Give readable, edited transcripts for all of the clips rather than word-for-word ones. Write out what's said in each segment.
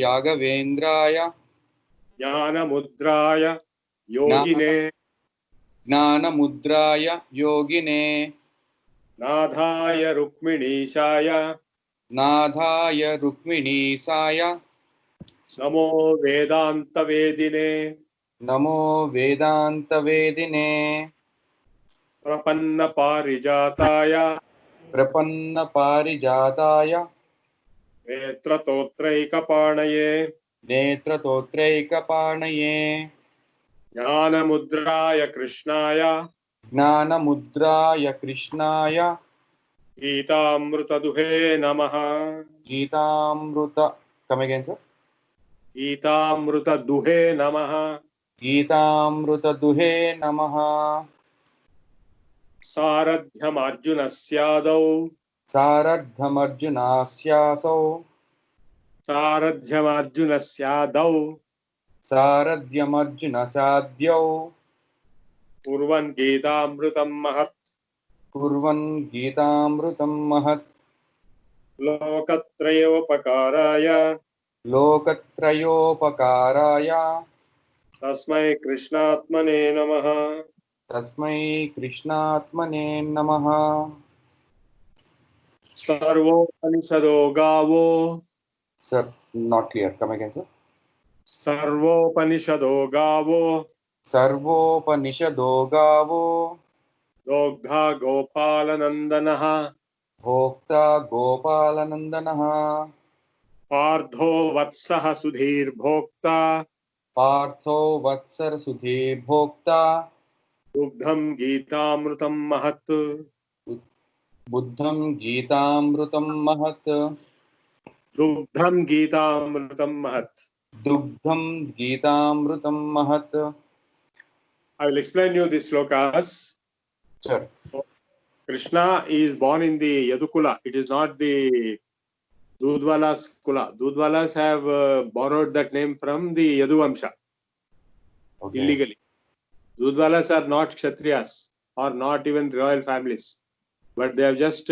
याघवेन्द्राय ज्ञानमुद्राय योगिने नाथाय रुक्मिणीशाय नमो वेदान्तवेदिने प्रपन्नपारिजाताय नेत्रतोत्रैकपाणये ज्ञानमुद्राय कृष्णाय गीतामृतदुहे नमः। Come again, sir. गीतामृतदुहे नमः। गीतामृतदुहे नमः। सारथ्यमर्जुनस्यादौ कुर्वन् गीतामृतं महत् लोकत्रयोपकाराय तस्मै कृष्णात्मने नमः। सर्वोपनिषदो गावो Sir, not clear. Come again, sir. सर्वोपनिषदो गावो दोग्धा गोपालनन्दनः भोक्ता गोपालनन्दनः पार्थो वत्सः सुधीर्भोक्ता दुग्धं गीतामृतं महत् दुग्धं गीतामृतं महत् I will explain you these slokas. Sure. So, Krishna is born in the Yadukula. It is not the Dudhwalas Kula. Dudhwalas have borrowed that name from the Yaduvamsha. Okay. Illegally. Dudhwalas are not Kshatriyas or not even royal families. But they have just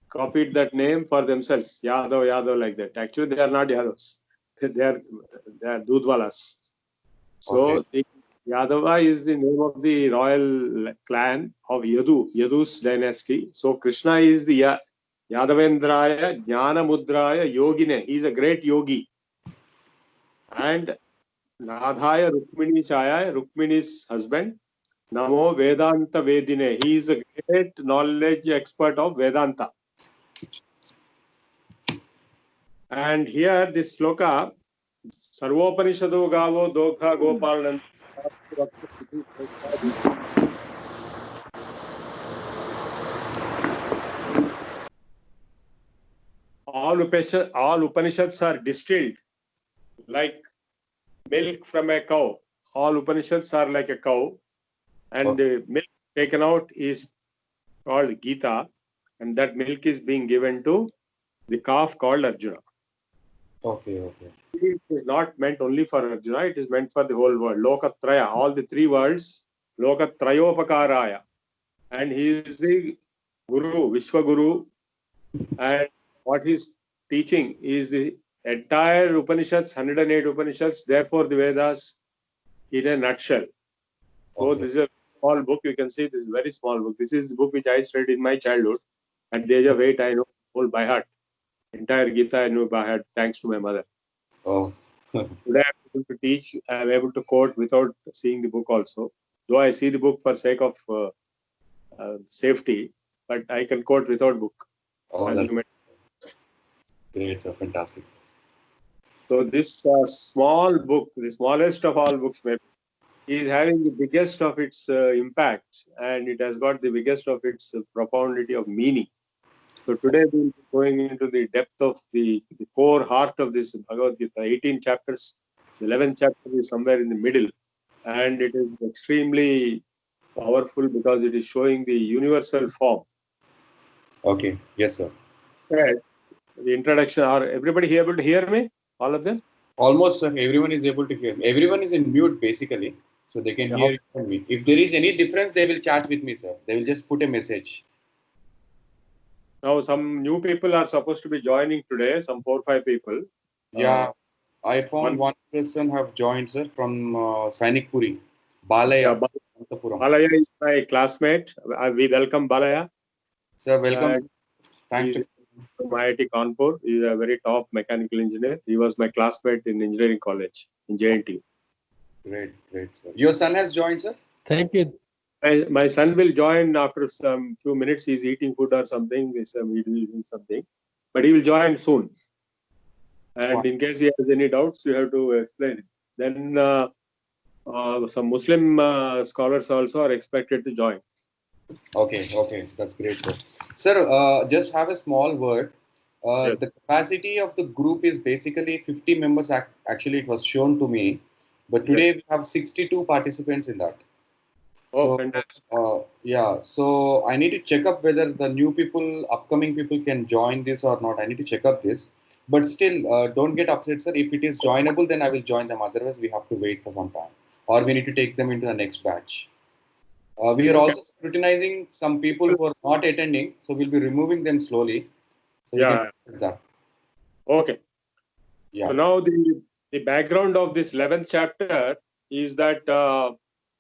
copied that name for themselves. Yadav like that. Actually, they are not Yadavs. They are Dudhwalas. So, Okay. Yadava is the name of the royal clan of Yadu's dynasty. So Krishna is the Yadavendraya, Jnanamudraya, Yogine. He is a great yogi. And Nadhaya Rukminishaya, Rukmini's husband. Namo Vedanta Vedine. He is a great knowledge expert of Vedanta. And here this sloka, Sarvopanishado Gavo Dokha Gopalananda. All Upanishads are distilled like milk from a cow. All Upanishads are like a cow, and the milk taken out is called Gita, and that milk is being given to the calf called Arjuna. Okay. It is not meant only for Arjuna, it is meant for the whole world. Lokatraya, all the three worlds, Lokatrayopakaraya. And he is the Guru, Vishwaguru, and what he's teaching is the entire Upanishads, 108 Upanishads, therefore the Vedas in a nutshell. So this is a small book. You can see this is a very small book. This is the book which I studied in my childhood. At the age of 8, I know all by heart. Entire Gita I know by heart, thanks to my mother. Oh. Today I'm able to teach, I'm able to quote without seeing the book also. Though I see the book for sake of safety, but I can quote without book. Oh, that's great, sir. Fantastic. So this small book, the smallest of all books, maybe, is having the biggest of its impact, and it has got the biggest of its profundity of meaning. So today we will be going into the depth of the core heart of this Bhagavad Gita. 18 chapters, the 11th chapter is somewhere in the middle, and it is extremely powerful because it is showing the universal form. Okay. Yes, sir. The introduction. Are everybody able to hear me? All of them? Almost, sir. Everyone is able to hear me. Everyone is in mute, basically, so they can hear me. If there is any difference, they will chat with me, sir. They will just put a message. Now some new people are supposed to be joining today, some 4-5 people. Yeah, I found one person have joined, sir, from Sainik Puri, Yeah, Balaya, Antapuram. Balaya is my classmate. We welcome Balaya. Sir, welcome. And Thanks. he's from IIT Kanpur. He's a very top mechanical engineer. He was my classmate in engineering college in JNT. Great, great, sir. Your son has joined, sir? Thank you. My son will join after some few minutes. He's eating food or something. He's eating something, but he will join soon. And in case he has any doubts, you have to explain it. Then some Muslim scholars also are expected to join. Okay, okay, that's great, sir. Sir, just have a small word. Yes. The capacity of the group is basically 50 members. Actually, it was shown to me, but today we have 62 participants in that. Oh, So, fantastic. yeah, so I need to check up whether the new people, upcoming people can join this or not. I need to check up this. But still, don't get upset, sir. If it is joinable, then I will join them. Otherwise, we have to wait for some time. Or we need to take them into the next batch. We are also scrutinizing some people who are not attending. So we'll be removing them slowly. So we can do that. Okay. Yeah. So now the background of this 11th chapter is that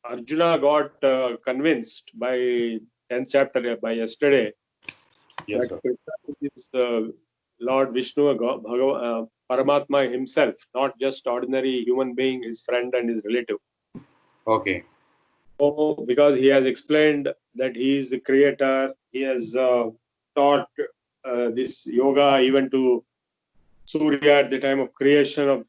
Arjuna got convinced by 10th chapter by yesterday Yes, that sir. Krishna is Lord Vishnu, Paramatma himself, not just ordinary human being, his friend and his relative. Okay. So, because he has explained that he is the creator, he has taught this yoga even to Surya at the time of creation of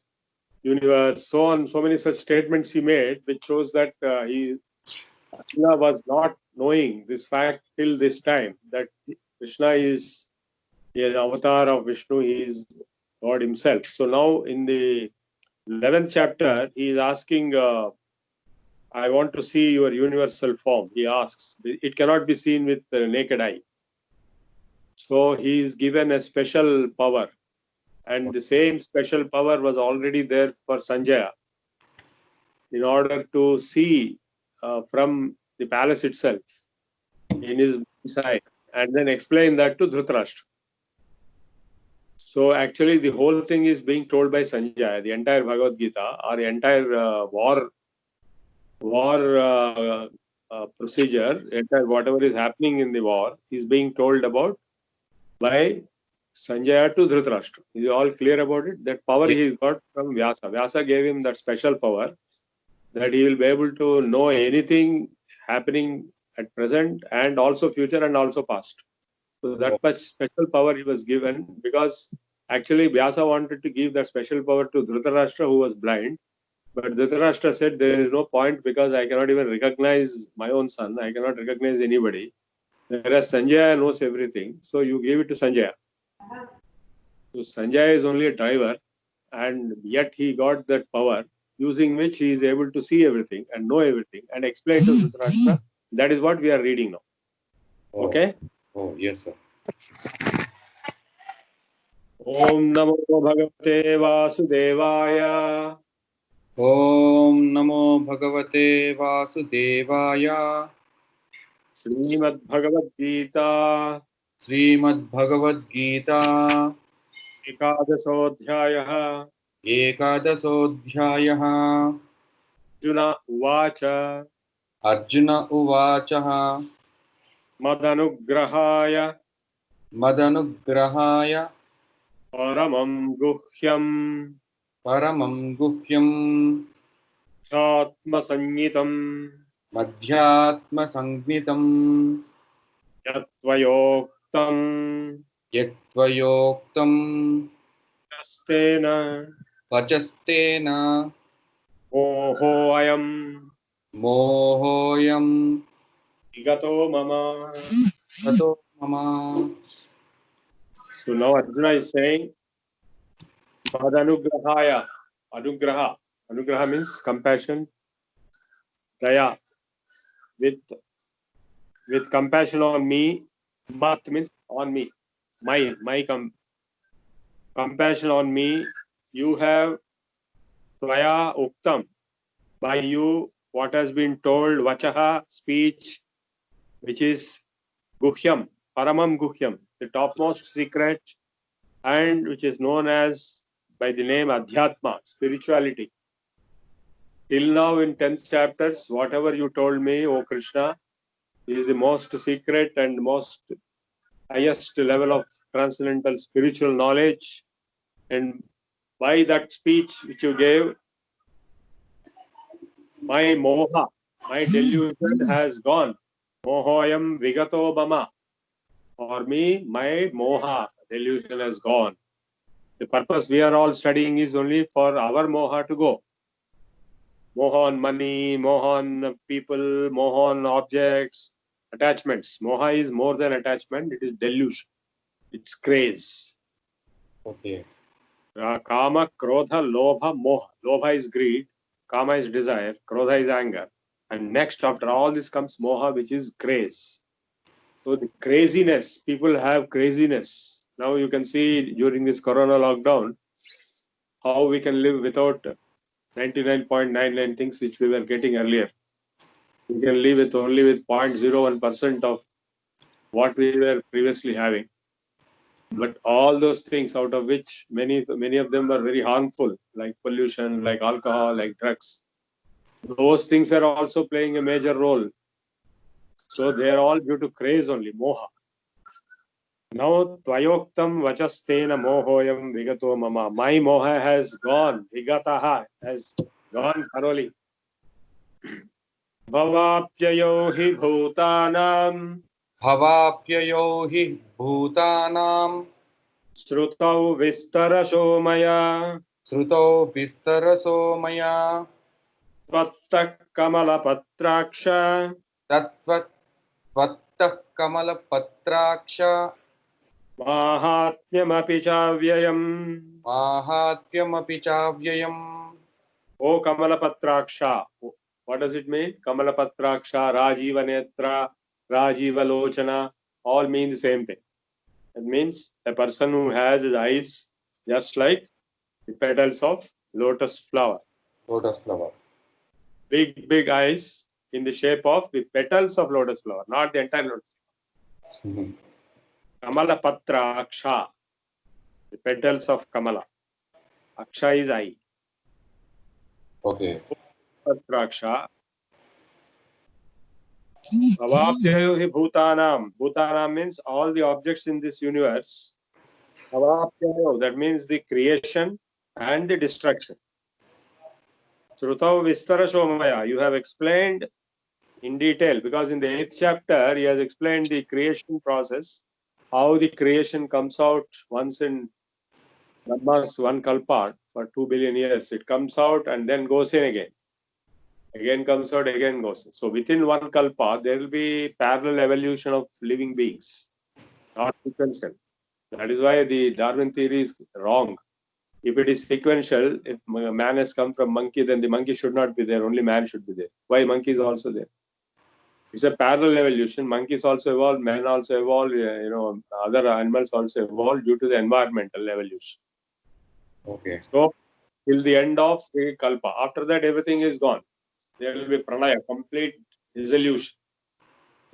universe, so on, so many such statements he made, which shows that Krishna was not knowing this fact till this time, that Krishna is an avatar of Vishnu, he is God himself. So now in the 11th chapter, he is asking, I want to see your universal form. He asks. It cannot be seen with the naked eye. So he is given a special power. And the same special power was already there for Sanjaya in order to see from the palace itself in his side and then explain that to Dhritarashtra. So actually the whole thing is being told by Sanjaya, the entire Bhagavad Gita or the entire war procedure, entire whatever is happening in the war is being told about by Sanjaya to Dhritarashtra. Is all clear about it? That power he got from Vyasa. Vyasa gave him that special power that he will be able to know anything happening at present and also future and also past. So that much special power he was given because actually Vyasa wanted to give that special power to Dhritarashtra who was blind. But Dhritarashtra said there is no point because I cannot even recognize my own son. I cannot recognize anybody. Whereas Sanjaya knows everything. So you give it to Sanjaya. So Sanjaya is only a driver and yet he got that power using which he is able to see everything and know everything and explain to Dhritarashtra. That is what we are reading now. Okay? Oh, yes, sir. Om Namo Bhagavate Vasudevaya. Om Namo Bhagavate Vasudevaya. Srimad Bhagavad Gita. Srimad Bhagavad Gita. Ekadasodhyayah. Ekadasodhyayah. Arjuna Uvacha. Arjuna Uvacha. Madanugrahaya. Madanugrahaya. Paramam Guhyam. Paramam Guhyam. Atma Sanyitam. Madhyatma Sangnitam. Yatvayoktam. Yatvayoktam. Astena. Vachastena. Oho ayam. Mohoyam. Igato mama. Tato mama. So now Arjuna is saying, Madanugrahaya. Anugraha. Anugraha means compassion. Daya. With compassion on me. Mat means on me. My compassion on me. You have Tvaya Uktam. By you, what has been told, Vachaha, speech, which is Guhyam. Paramam Guhyam, the topmost secret, and which is known as by the name Adhyatma, spirituality. Till now in 10th chapters, whatever you told me, O Krishna, is the most secret and most highest level of transcendental spiritual knowledge. And by that speech which you gave, my moha, my delusion has gone. Mohoyam vigato bama. For me, my moha, delusion has gone. The purpose we are all studying is only for our moha to go. Moha on money, moha on people, moha on objects, attachments. Moha is more than attachment, it is delusion. It's craze. Okay. Kama, Krodha, Lobha, Moha. Lobha is greed, Kama is desire, Krodha is anger. And next, after all this comes Moha, which is craze. So the craziness, people have craziness. Now you can see during this Corona lockdown, how we can live without 99.99 things which we were getting earlier. We can live with only with 0.01% of what we were previously having. But all those things, out of which many of them were very harmful, like pollution, like alcohol, like drugs, those things are also playing a major role. So they are all due to craze only, moha. Now, tvayoktam vachastena mohoyam vigato mama. My moha has gone, vigataha has gone thoroughly. Bhavapyayo hi bhutanam Bhavapyayo hi bhutanam shrutau vistarasho maya sruto vistaraso maya tvattak kamala patraksha tatvat vattah kamala patraksha mahatmyamapi chavyayam. mahatyamapi chavyayam. O kamala patraksha. What does it mean? Kamala patraksha, Rajiva netra, Rajiva lochana, all mean the same thing. It means a person who has his eyes just like the petals of lotus flower. Lotus flower. Big eyes in the shape of the petals of lotus flower, not the entire lotus flower. Kamala patra aksha, the petals of Kamala. Aksha is eye. Okay. Patra aksha. Bhavapyayo hi bhutanam. Bhutanam means all the objects in this universe. Bhavapyayo, that means the creation and the destruction. Shrutau vistara shomaya, you have explained in detail, because in the 8th chapter he has explained the creation process, how the creation comes out once in Brahma's one kalpa for 2 billion years. It comes out and then goes in again. Again comes out, again goes in. So within one kalpa, there will be parallel evolution of living beings, not sequential. That is why the Darwin theory is wrong. If it is sequential, if man has come from monkey, then the monkey should not be there. Only man should be there. Why monkey is also there? It's a parallel evolution. Monkeys also evolved, man also evolved, other animals also evolved due to the environmental evolution. Okay. So, till the end of the kalpa. After that, everything is gone. There will be pralaya, complete dissolution.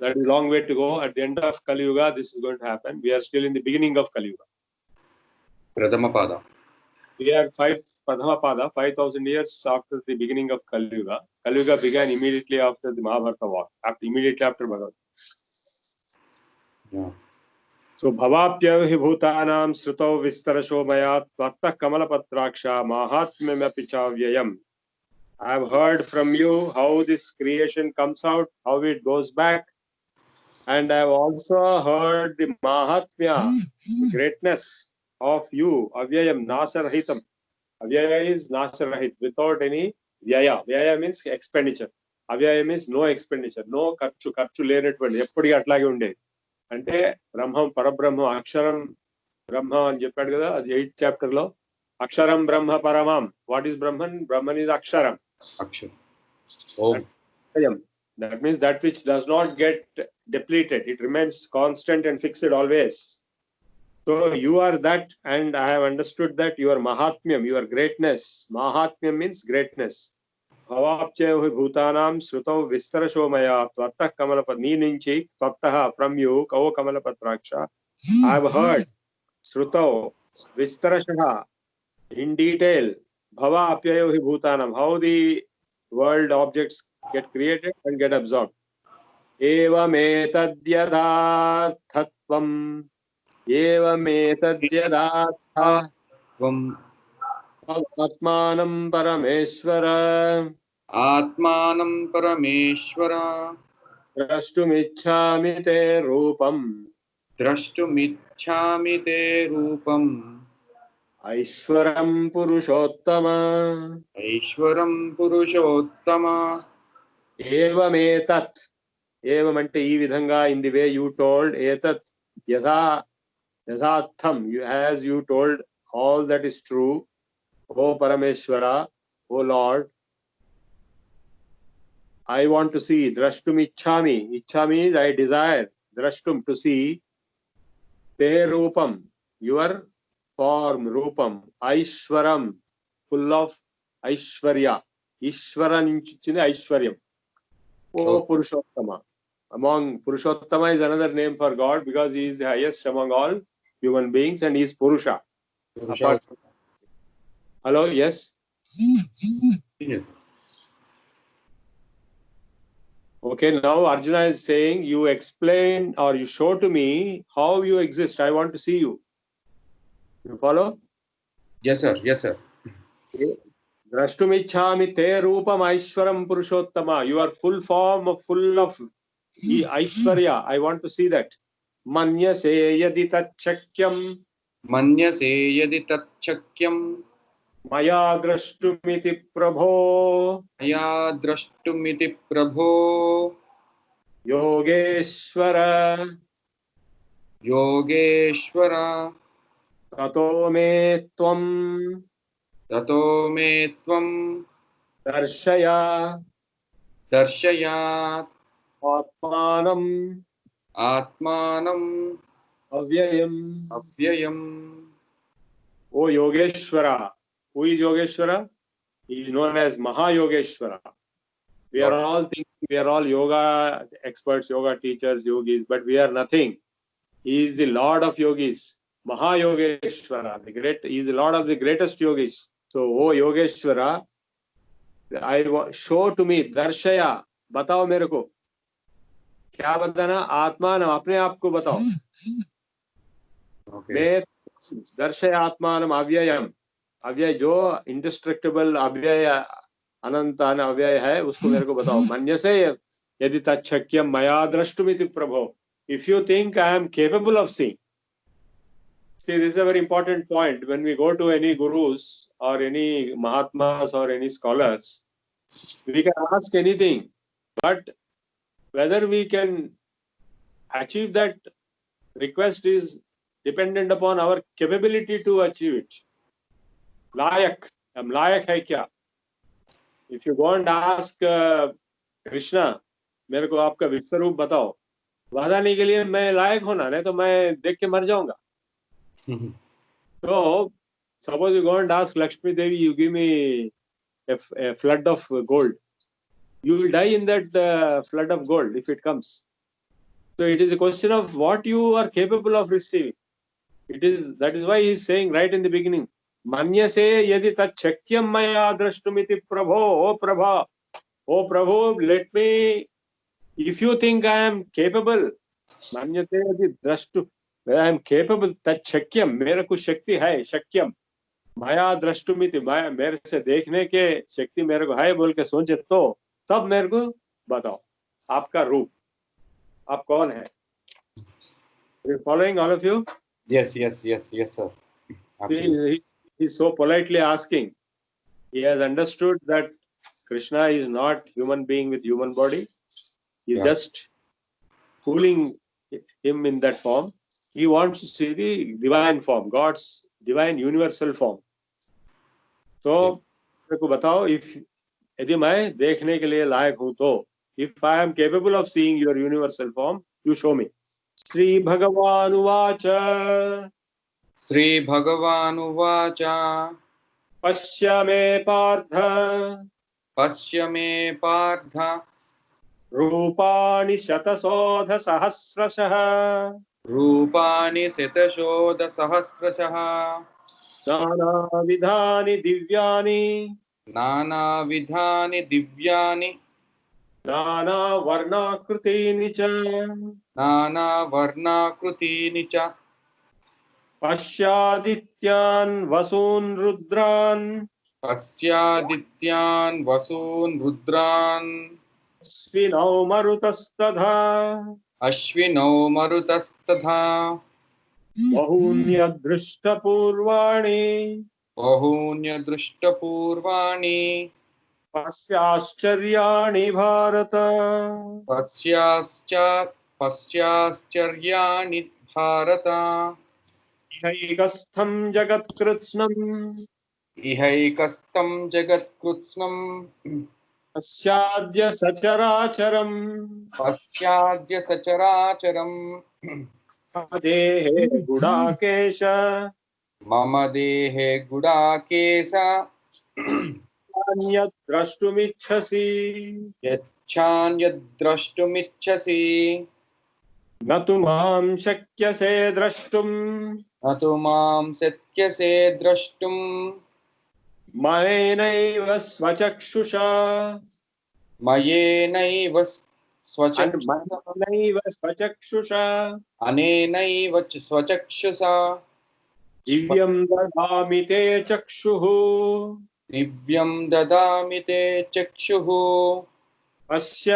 That is a long way to go. At the end of Kali Yuga, this is going to happen. We are still in the beginning of Kali Yuga. Pradhamapada. We are Pradhamapada, 5,000 years after the beginning of Kali Yuga. Kali Yuga began immediately after the Mahabharata war, immediately after Bhagavad. Yeah. So, Bhavapya hi bhutanam srutau vistarasho maya tvatta kamala patraksha mahatmyamapi chavyayam. I have heard from you how this creation comes out, how it goes back. And I have also heard the mahatmya, the greatness of you, avyayam nasarahitam. Avyaya is nasarahit, without any vyaya. Vyaya means expenditure. Avyaya means no expenditure, no ఖర్చు లేనటువంటి ఎప్పటికీ అట్లాగే ఉండేది. అంటే బ్రహ్మం పరబ్రహ్మం అక్షరం బ్రహ్మ అని చెప్పాడు కదా, అది 8th chapter లో. అక్షరం బ్రహ్మ పరమం. What is Brahman? Brahman is అక్షరం. Aksha. Om. That means that which does not get depleted. It remains constant and fixed always. So you are that, and I have understood that you are Mahatmyam, your greatness. Mahatmyam means greatness. భవాప్యయో హి భూతానాం శ్రుతౌ విస్తరశో మయా త్వత్తః కమలప నీ నుంచి త్వత్తః ఫ్రమ్ యూ కౌ కమలపత్రాక్ష ఐ హావ్ హర్డ్ శ్రుతౌ విస్తరశః in detail bhavapyayo hi bhutanam, how the world objects get created and get absorbed. evametadyadarthatvam atmanam parameshwara आत्मानं परमेश्वर drashtumichhami te rupam द्रष्टुमिच्छामि ते रूपम् aishwaram purushottama ऐश्वरं Purushottam evametat. Evam ante ee vidhanga, in the way you told, etat yatha yathatham, as you told, all that is true, O Parameshwara, O Lord. I want to see. Drashtum ichhami. Ichhami is I desire. Drashtum, to see. Te rupam, your form, rupam. Aishwaram, full of Aishwarya. Ishwara nunchi Aishwaryam. O Purushottama. Among Purushottama is another name for God because he is the highest among all human beings and he is Purusha. Apart from... Hello, yes? Yes. Okay, now Arjuna is saying, you explain or you show to me how you exist. I want to see you. You follow? Yes, sir. Yes, sir. Drashtumichhami te rupam aishwaram purushottama. Your full form, full of Aishwarya. I want to see that. Manyase yadi tachakyam. मन्यसे यदि तच्छक्यं Maya drashtumiti prabho. मया द्रष्टुमिति प्रभो Yogeshwara. Yogeshwar Tato me tvam ततो मे त्वं darshaya दर्शयात् atmanam आत्मानं avyayam. अव्ययम्. O Yogeshwara. Who is Yogeshwara? He is known as Mahayogeshwara. We are all thinking we are all yoga experts, yoga teachers, yogis, but we are nothing. He is the Lord of yogis. Mahayogeshwara, the great, he is the Lord of the greatest yogis. So, O Yogeshwara, show to me, darshaya, batao mere ko. क्या बताना? आत्मानम, अपने आप को बताओ. Okay. मैं दर्शय आत्मानम अव्ययम. अव्यय जो इंडिस्ट्रक्टेबल अव्यय अनंत अव्यय है उसको मेरे को बताओ. मन्यसे यदि तच्छक्यम मया द्रष्टुमिति प्रभो. If you think I am capable of seeing. See, this is a very important point. When we go to any gurus or any mahatmas or any scholars, we can ask anything, but whether we can achieve that request is dependent upon our capability to achieve it. Layak, am layak hai kya? If you go and ask Krishna, मेरे को आपका विश्वरूप बताओ, बताने के लिए मैं लायक होना, नहीं तो मैं देख के मर जाऊंगा. So, suppose you go and ask Lakshmi Devi, you give me a flood of gold. You will die in that flood of gold if it comes. So it is a question of what you are capable of receiving. That is why he is saying right in the beginning, Manyase yadi tachakyam maya drashtumiti prabho, O Prabhu, let me, if you think I am capable, Manyase yadi drashtu, I am capable, tachakyam, मेरे को शक्ति है, शक्यम, माया द्रष्टुमिति, माया मेरे से देखने के शक्ति मेरे को है बोल के सोचे तो तब मेरे को बताओ आपका रूप, आप कौन है? Following all of you? Yes, yes, yes, yes, sir. He is so politely asking. He has understood that Krishna is not human being with human body. He is just fooling him in that form. He wants to see the divine form, God's divine universal form. So, मेरे को बताओ, यदि मैं देखने के लिए लायक हूं तो, if I am capable of seeing your universal form, you show me. Sri Bhagavan Uvacha. Sri Bhagavan Uvacha. Pasya me Partha. पश्य मे पार्थ रूपाणि शतशोध सहस्रशः रूपाणि शतशोधसहस्रशः नानाविधानि दिव्यानि नानाविधानि दिव्यानि नानावर्णाकृतीनि च नानावर्णाकृतीनि च पश्यादित्यान् वसून् रुद्रान् पश्यादित्यान् वसून् रुद्रान् स्विनौ मरुतस्तथा अश्विनौ मरुतस्तथा बहून्यदृष्टपूर्वाणि बहून्यदृष्टपूर्वाणि पश्याश्चर्याणि भारत पश्याश्च पश्चाश्चर्याणि भारत इहैकस्थं जगत्कृत्स्नम् इहैकस्थं जगत्कृत्स्नं पश्चाद्य सचराचरम् पश्चाद्य सचराचरम् देहे गुडाकेश मम देहे गुडाकेश अन्यत् द्रष्टुमिच्छसि यच्छान्यद्द्रष्टुमिच्छसि न तु मां शक्यसे द्रष्टुम् न तु मां शक्यसे द्रष्टुम् मयेनैव स्वचक्षुषा मयेनैव मयेनैव स्वचक्षुषा अनेनैव स्वचक्षुषा दिव्यं ददामि ते चक्षुः दिव्यं ददामि ते चक्षुः पश्य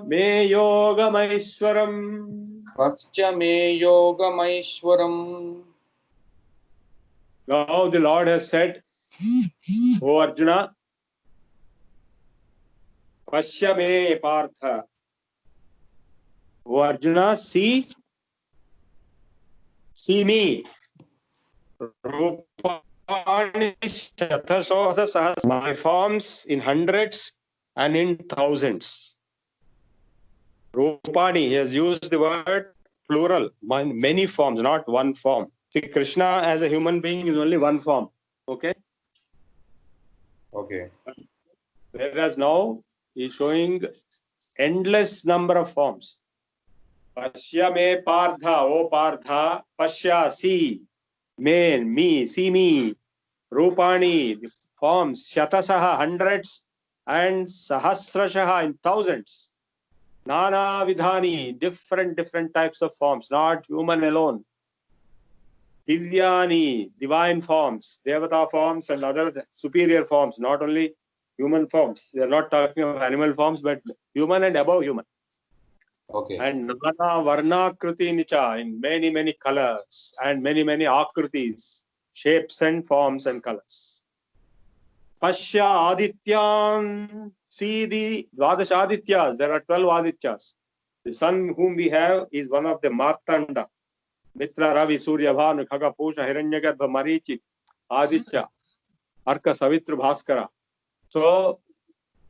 मे योगमैश्वरम् पश्च मे योगमैश्वरम् Now the Lord has said, O Arjuna, Pashya me Partha. O Arjuna, see me. Rupani Shatasodha Sahas. My forms in hundreds and in thousands. Rupani, he has used the word plural, many forms, not one form. See, Krishna as a human being is only one form. Okay? Okay. Whereas now he is showing endless number of forms. Pashya me Partha, O Partha, Pashya, see, me, see me. Rupani, the forms, Shatasaha, hundreds, and Sahasrashaha, in thousands. Nana Vidhani, different types of forms, not human alone. Divyani, divine forms, Devata forms, and other superior forms, not only human forms. They are not talking of animal forms, but human and above human. Okay. And Nana Varnakriti Nicha, in many colors and many akritis, shapes and forms and colors. Pashya Adityan, see the Dvadash Adityas, there are 12 Adityas. The sun whom we have is one of the Martanda. Mitra, Ravi, Surya, Bhanu, Khaga, Pusha, Hiranyagarbha, Marichi, Aditya, Arka, Savitra, Bhaskara. So,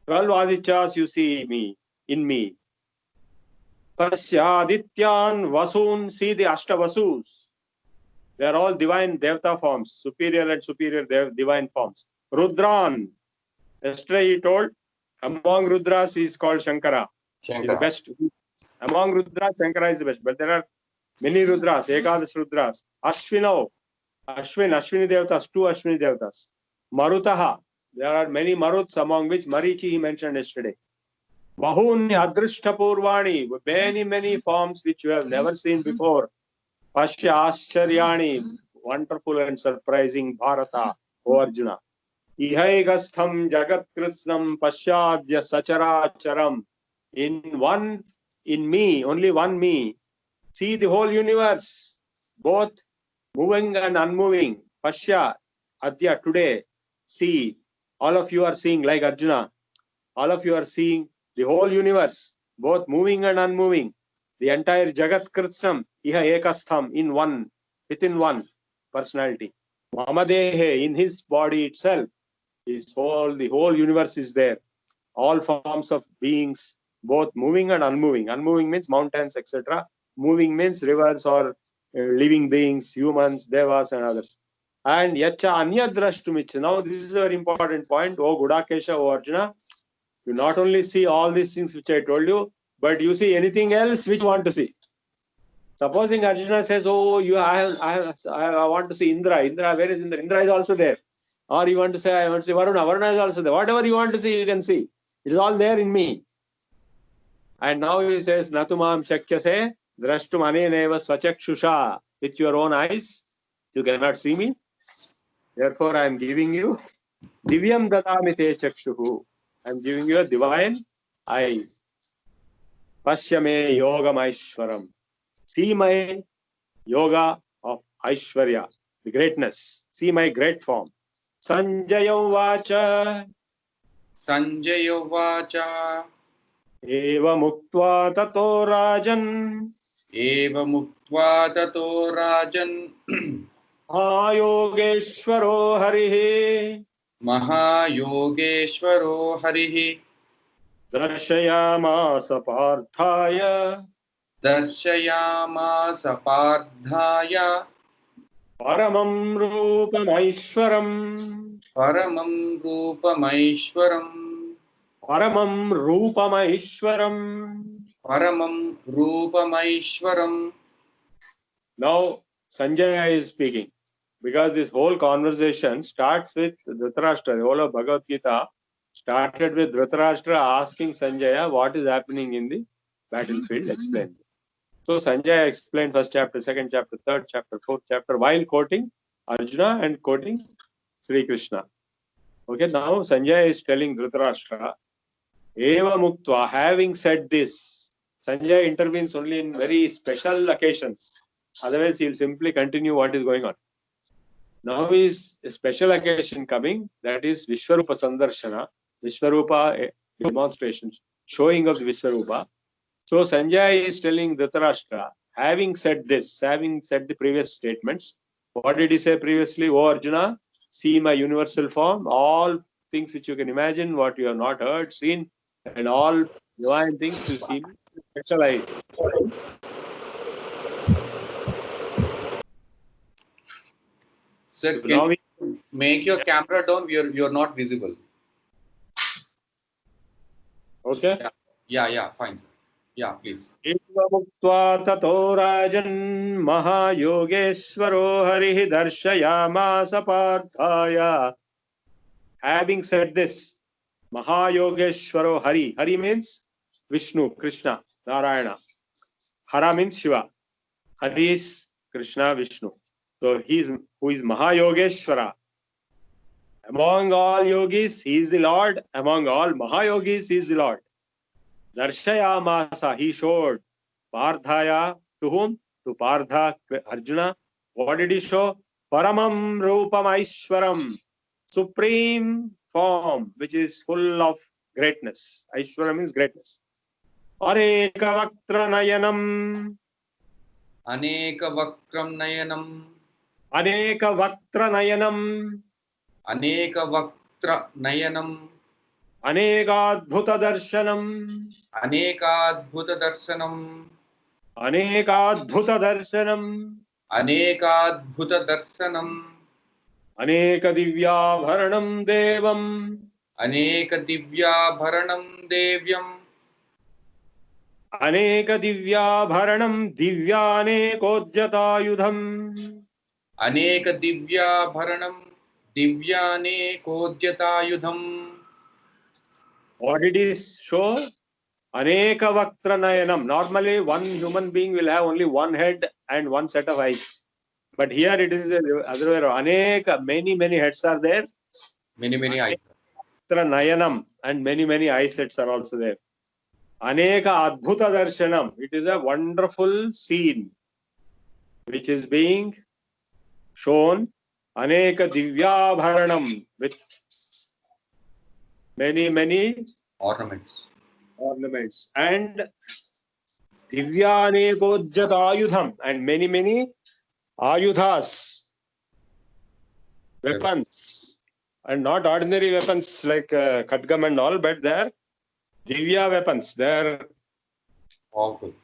12 Adityas you see in me. Pashya Adityan Vasun, see the Ashtavasus. They are all divine Devata forms, superior and superior divine forms. Rudran, yesterday he told, among Rudras he is called Shankara. He is the best. Among Rudras, Shankara is the best. But there are many Rudras, Ekadash Rudras. Ashwini Devatas, 2 Ashwini Devatas. Marutaha, there are many Maruts, among which Marichi he mentioned yesterday. Bahuni Adrishta Purvani, many forms which you have never seen before. Pashya Ascharyani, wonderful and surprising Bharata, O Arjuna. Ihaigastham Jagatkritsnam Pashyadya Sacharacharam. In me, only one me. See the whole universe, both moving and unmoving. Pashya, Adya, today, see, all of you are seeing like Arjuna. All of you are seeing the whole universe, both moving and unmoving. The entire Jagat Kritsnam, Iha Ekastham, within one personality. Mamadehe, in his body itself, the whole universe is there. All forms of beings, both moving and unmoving. Unmoving means mountains, etc. Moving means rivers or living beings, humans, devas, and others. And yacha anya drashtumich. Now this is a very important point. Oh Gudakesha, oh Arjuna, you not only see all these things which I told you, but you see anything else which you want to see. Supposing Arjuna says, "Oh, I want to see Indra. Indra, where is Indra? Indra is also there." Or you want to say, "I want to see Varuna. Varuna is also there." Whatever you want to see, you can see. It is all there in me. And now he says, "Natumam shakyase drashtum aneneva swachakshusha." With your own eyes, you cannot see me. Therefore, I am giving you divyam dadami te chakshuhu. I am giving you a divine eye. Pashyame yogam aishwaram. See my yoga of Aishwarya, the greatness. See my great form. Sanjaya Vacha. Sanjaya Vacha. Eva Muktva Tato Rajan. Eva Muktva Tato Rajan. Mahayogeshwaro Harihi. Mahayogeshwaro Harihi. Darshayamasa Parthaya. Darshayamasa Parthaya. Paramam Rupamaishwaram. Paramam Rupamaishwaram. Paramam Rupamaishwaram. Paramam Rupamaishwaram. Now Sanjaya is speaking, because this whole conversation starts with Dhritarashtra. The whole of Bhagavad Gita started with Dhritarashtra asking Sanjaya what is happening in the battlefield. Explain. So Sanjaya explained first chapter, second chapter, third chapter, fourth chapter, while quoting Arjuna and quoting Sri Krishna. Okay, now Sanjaya is telling Dhritarashtra, Eva Muktva, having said this, Sanjaya intervenes only in very special occasions. Otherwise, he will simply continue what is going on. Now is a special occasion coming, that is Vishwarupa Sandarshana, Vishwarupa demonstration, showing of the Vishwarupa. So Sanjaya is telling Dhritarashtra, having said this, having said the previous statements, what did he say previously? Oh Arjuna, see my universal form, all things which you can imagine, what you have not heard, seen, and all divine things you see me. Special eye. Sir, can you make your camera down? You're not visible. Okay. Yeah, fine, sir. Yeah, please. Eva muktva tato rajan mahayogeshwaro harihi darshayamasa parthaya. Having said this, Mahayogeshwaro Hari. Hari means Vishnu, Krishna, Narayana. Hara means Shiva. Hari is Krishna, Vishnu. So he is who is Mahayogeshwara. Among all yogis, he is the Lord. Among all Mahayogis, he is the Lord. Darshayamasa, he showed. Parthaya, to whom? To Partha, Arjuna. What did he show? Paramam Rupam Aishwaram. Supreme form, which is full of greatness. Aishwara means greatness. Aneka Vaktra Nayanam. Aneka Vakram Nayanam. Aneka Vaktra Nayanam. Aneka Vaktra Nayanam. Anekadbhuta Darshanam. Anekadbhuta Darshanam. Anekadbhuta Darshanam. Anekadbhuta Darshanam. Aneka Divyabharanam Devam. Aneka Divyabharanam Devyam. Aneka Divyabharanam Divyanekodjatayudham. Aneka Divyabharanam Divyanekodjatayudham. What did he show? Aneka Vaktra Nayanam. Normally, one human being will have only one head and one set of eyes. But here it is the other way around. Aneka, many heads are there. Many eyes. Vaktra Nayanam, and many eye sets are also there. Aneka Adbhuta Darshanam. It is a wonderful scene which is being shown. Aneka Divyabharanam, with many Ornaments. And Divyanekodjatayudham, and many ayudhas, weapons, and not ordinary weapons like Khatgam and all, but they are Divya weapons. They are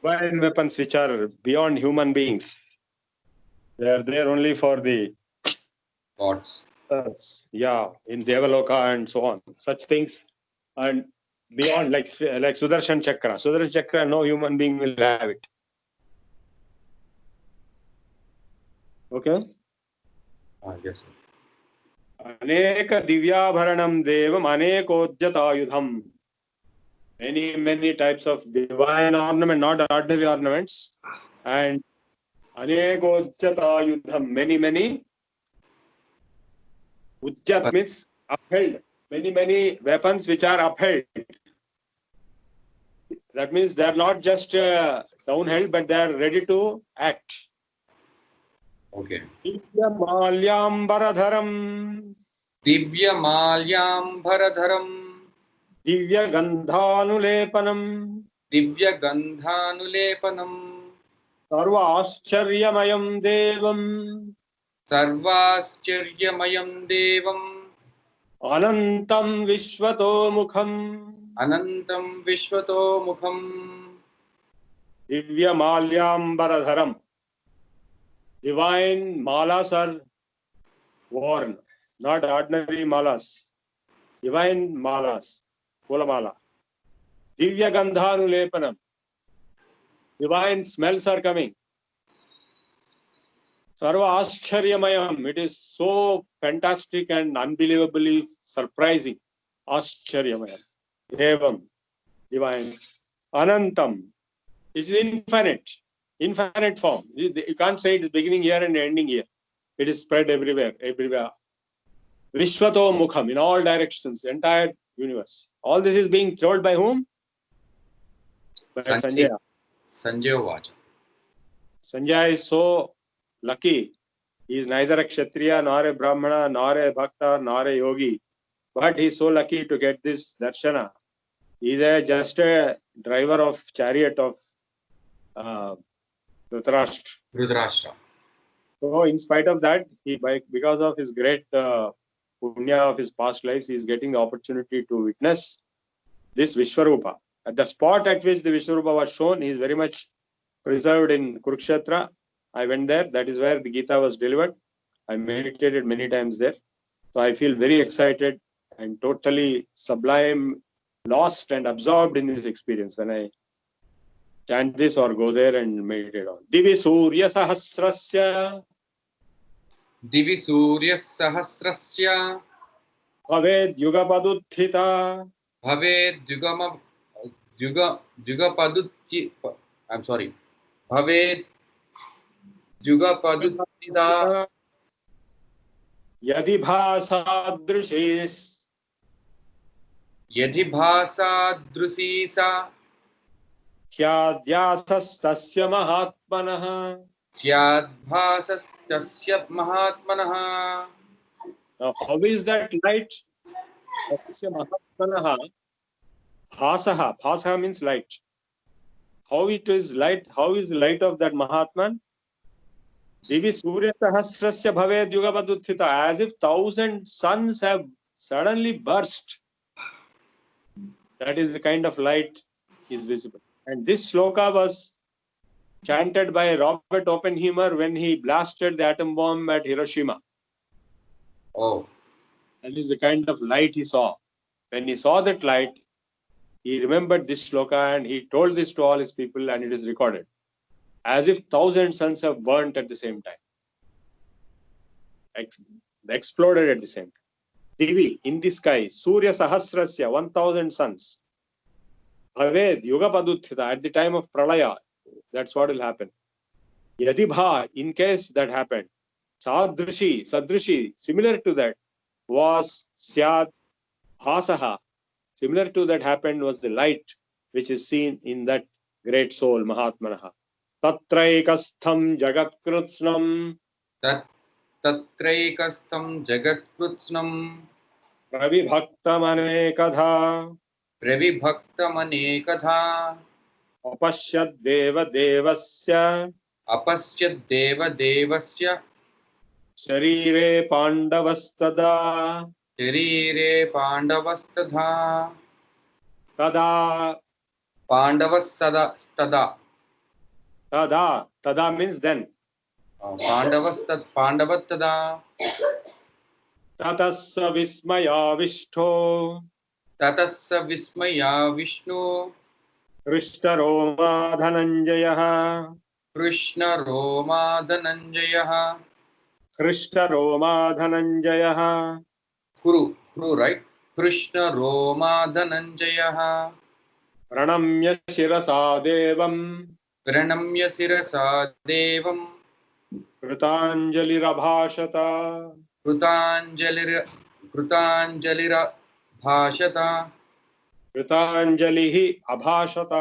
divine weapons which are beyond human beings. They are there only for the Gods. Yeah, in Devaloka and so on, such things, and beyond, like Sudarshan Chakra. Sudarshan Chakra, no human being will have it. Okay. Yes, sir. अनेक दिव्याभरणं देवम् अनेकोज्जतायुधम्. Many types of divine ornament, not ordinary ornaments, and अनेकोज्जतायुधम्, many ujjat means upheld, many weapons which are upheld. That means they are not just downheld, but they are ready to act. Okay. Divyamalyambaradharam, Divyamalyambaradharam, divyagandhanulepanam, Divyagandhanulepanam, sarva ascharyamayam devam, Sarvascharyamayam Devam, anantam vishvato mukham. Anantam Vishwato Mukham, Divyamalyambaradharam. Divine malas are worn, not ordinary malas. Divine malas, Kulamala. Divya Gandhanulepanam. Divine smells are coming. Sarva Ascharyamayam. It is so fantastic and unbelievably surprising. Ascharyamayam. Devam. Divine. Anantam. It is infinite. Infinite form. You can't say it is beginning here and ending here. It is spread everywhere. Vishwato Mukham, in all directions, entire universe. All this is being told by whom? By Sanjaya. Sanjaya Vacha. Sanjaya is so lucky. He is neither a Kshatriya, nor a Brahmana, nor a Bhakta, nor a Yogi. But he is so lucky to get this darshana. He is just a driver of chariot of Dhritarashtra. So in spite of that, because of his great punya of his past lives, he is getting the opportunity to witness this Vishwarupa. At the spot at which the Vishwarupa was shown, he is very much preserved in Kurukshetra. I went there. That is where the Gita was delivered. I meditated many times there. So I feel very excited and totally sublime, lost and absorbed in this experience when I chant this or go there and meditate on. Divi Surya Sahasrasya. Divi Surya Sahasrasya. Bhaved Yugapaduthita. Bhaved Yugapadutti. I'm sorry. Bhaved Yugapaduttita. Yadi Bhasadrishis. Yadhi Bhasa Drusisa. Kyadyasastasya Mahatmanaha. Syadbhasastasya Mahatmanaha. Now, how is that light? Tasya Mahatmanaha. Bhasaha. Bhasaha means light. How it is light? How is the light of that Mahatman? Divi Surya Sahasrasya Bhaved Yugapaduthita. As if 1,000 suns have suddenly burst. That is the kind of light is visible. And this shloka was chanted by Robert Oppenheimer when he blasted the atom bomb at Hiroshima. Oh. That is the kind of light he saw. When he saw that light, he remembered this shloka and he told this to all his people, and it is recorded. As if 1,000 suns have burnt at the same time. Exploded at the same time. Divi, in the sky, Surya Sahasrasya, 1,000 suns. Bhaved Yugapaduthita, at the time of Pralaya, that's what will happen. Yadibha, in case that happened. Sadrishi, similar to that, was Syad Bhasaha. Similar to that happened was the light which is seen in that great soul, Mahatmanaha. Tatraikastham Jagatkrutsnam. Tatraikastham Jagatkrutnam. Pravibhaktamanekadha. Pravibhaktamanekadha. Apashyad Deva Devasya. Apashyad Deva Devasya. Sharire Pandavastada. Sharire Pandavastadha. Tada. Pandavastada. Tada means then. Pandavatada. ततः स विस्मयाविष्टो ततः स विस्मयाविष्टो हृष्टरोमा धनञ्जयः कृष्णरोमा धनञ्जयः हृष्टरोमा धनञ्जयः Kuru, right? कृष्णरोमा धनञ्जयः प्रणम्य शिरसा देवम् प्रणम्य शिरसा देवं कृताञ्जलिरभाषत कृताञ्जलिर कृताञ्जलिरभाषत कृताञ्जलिः अभाषत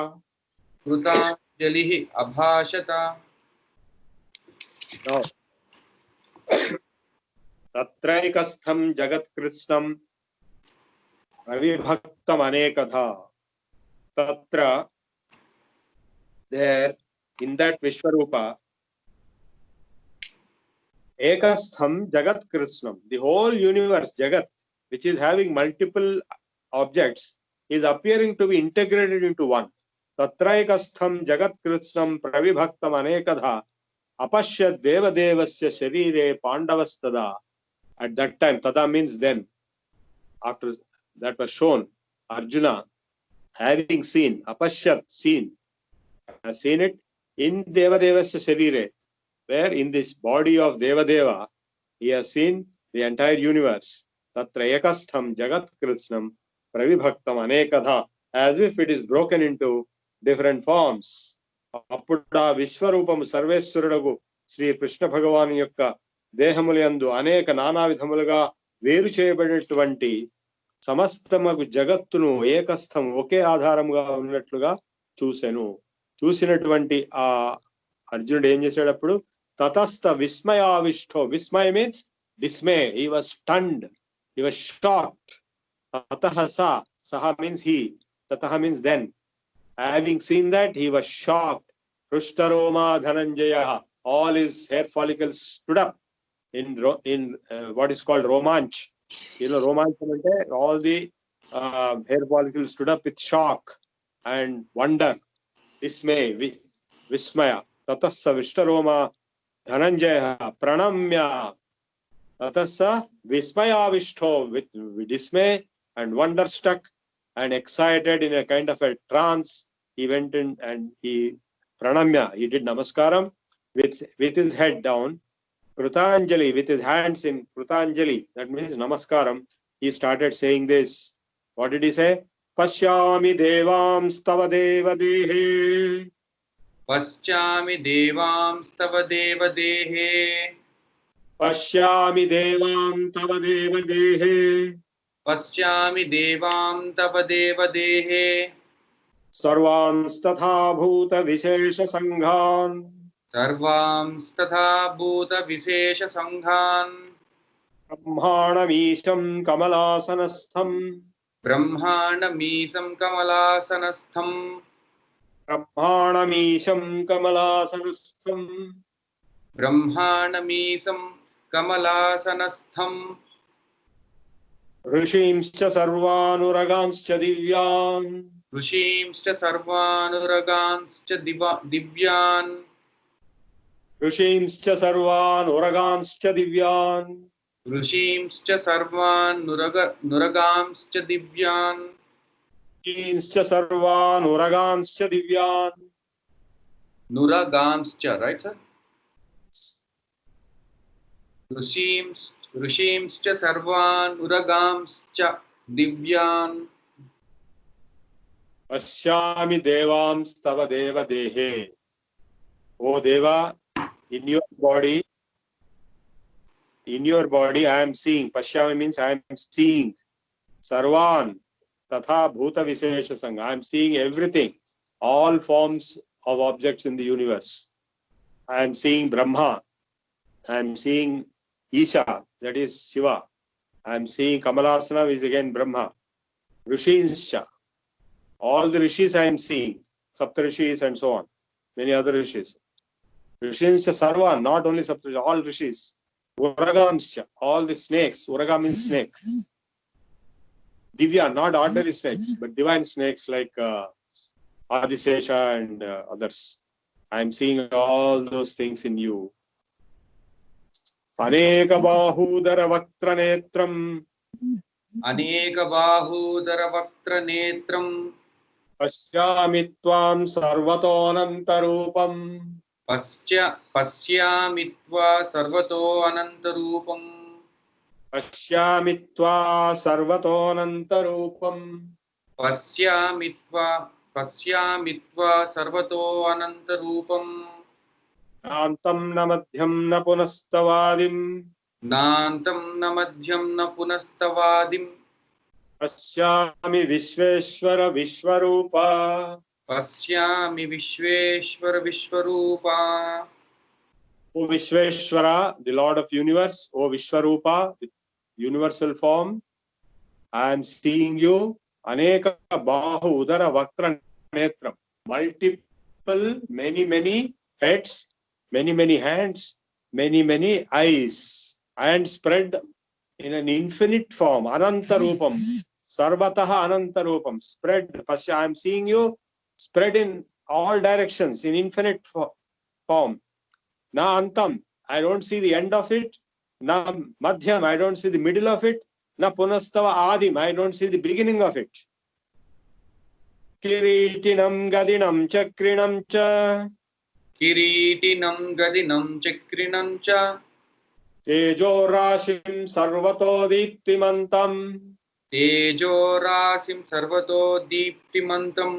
कृताञ्जलिः अभाषत. No. तत्रैकस्थं जगत्कृत्स्नं अविभक्तमनेकधा तत्र there in that Vishwarupa ekastham jagatkrishnam, the whole universe jagat which is having multiple objects is appearing to be integrated into one. Tatra ekastham jagatkrishnam pravibhaktam anekadha apashyat devadevasya sharire pandavastada. At that time, tada means then, after that was shown, Arjuna having seen, apashyat, seen, has seen it in devadevasya sharire, where in this body of Devadeva, he has seen the entire universe. Tatra ekastham jagat krishnam pravibhaktam anekadha, as if it is broken into different forms. Appuda Vishwarupam Sarveswaragu Sri Krishna Bhagavan yokka దేహములందు అనేక నానా విధములుగా వేరు చేయబడినటువంటి సమస్తమగు జగత్తును ఏకస్థం ఒకే ఆధారంగా ఉన్నట్లుగా చూసెను. చూసినటువంటి ఆ అర్జునుడు ఏం చేశాడు అప్పుడు? తతస్థ విస్మయావిష్టో. Vismaya means dismay. He was stunned. He was shocked. Tataha sa. Saha means he. Tataha means then. Having seen that, he was shocked. Hrushtaroma Dhananjaya. All his hair follicles stood up in what is called romanch. You know, romanch, all the hair follicles stood up with shock and wonder, dismay, vismaya. Tatassa Vishtaroma Dhananjaya pranamya. Tatassa vismayavishto, with dismay and wonderstruck and excited in a kind of a trance. He went in and he pranamya, he did namaskaram with his head down. Krutanjali, with his hands in Krutanjali, that means namaskaram. He started saying this. What did he say? Pashyami devamstava devadehe. पश्चामि देवांस्तव देवदेहे Pashyami devam tava devadehe. पश्चामि देवां तव देवदेहे सर्वांस्तथा भूत विशेष संघान सर्वांस्तथा भूतविशेषसङ्घान् ब्रह्माणमीशं कमलासनस्थं ब्रह्माण्डमीशं कमलासनस्थं ब्रह्माणमीशं कमलासनस्थं ब्रह्माण्डमीशं कमलासनस्थं ऋषींश्च सर्वानुरगांश्च दिव्यान् ऋषींश्च सर्वानुरगांश्च दिव्यान् ऋषींश्च सर्वानुरगांश्च दिव्यान् ऋषींश्च सर्वानुरगांश्च दिव्यान् ऋषींश्च सर्वानुरगांश्च दिव्यान् नुरगांश्च, right sir? ऋषींश्च सर्वानुरगांश्च दिव्यान् पश्यामि देवांस्तव देवदेहे. O Deva, in your body I am seeing. Pashyami means I am seeing. Sarvan tatha bhuta vishesha sangha. I am seeing everything, all forms of objects in the universe. I am seeing Brahma. I am seeing Isha, that is Shiva. I am seeing Kamalasana, which is again Brahma. Rishinscha. All the rishis I am seeing. Saptarishis and so on. Many other rishis. Rishinscha Sarvan, not only Saptarishis, all rishis. Uragamscha, all the snakes. Uraga means snake. Divya, not ordinary snakes, but divine snakes like Adisesha and others. I am seeing all those things in you. अनेक बाहूदर वक्त्र नेत्रम अनेक बाहूदर वक्त्र नेत्रम पश्यामि त्वां सर्वतोऽनन्त रूपम पश्यामि त्वा सर्वतो अनंत रूपम पश्यामि त्वा सर्वतोऽनन्त रूपम पश्यामि त्वा सर्वतो अनंत रूपम नान्तं न मध्यं न पुनस्तवादिं नान्तं न मध्यं न पुनस्तवादिं पश्यामि विश्वेश्वर विश्वरूपा पश्यामि Vishweshwar Vishwarupa O Vishweshwara, the Lord of Universe, O Vishwarupa, with universal form, I am seeing you. Aneka Bahu Udara Vaktra Netram. Multiple, many heads, many hands, many eyes, and spread in an infinite form. Ananta Rupam. Sarvataha Ananta Rupam. Spread. Pasya, I am seeing you spread in all directions, in infinite form. Na antam, I don't see the end of it. Na madhyam, I don't see the middle of it. Na punastava adim, I don't see the beginning of it. Kiritinam gadinam chakrinam cha किरीटिनं गदिनं चक्रिणं च tejo rashim sarvato diptimantam तेजो राशिं सर्वतो दीप्तिमन्तं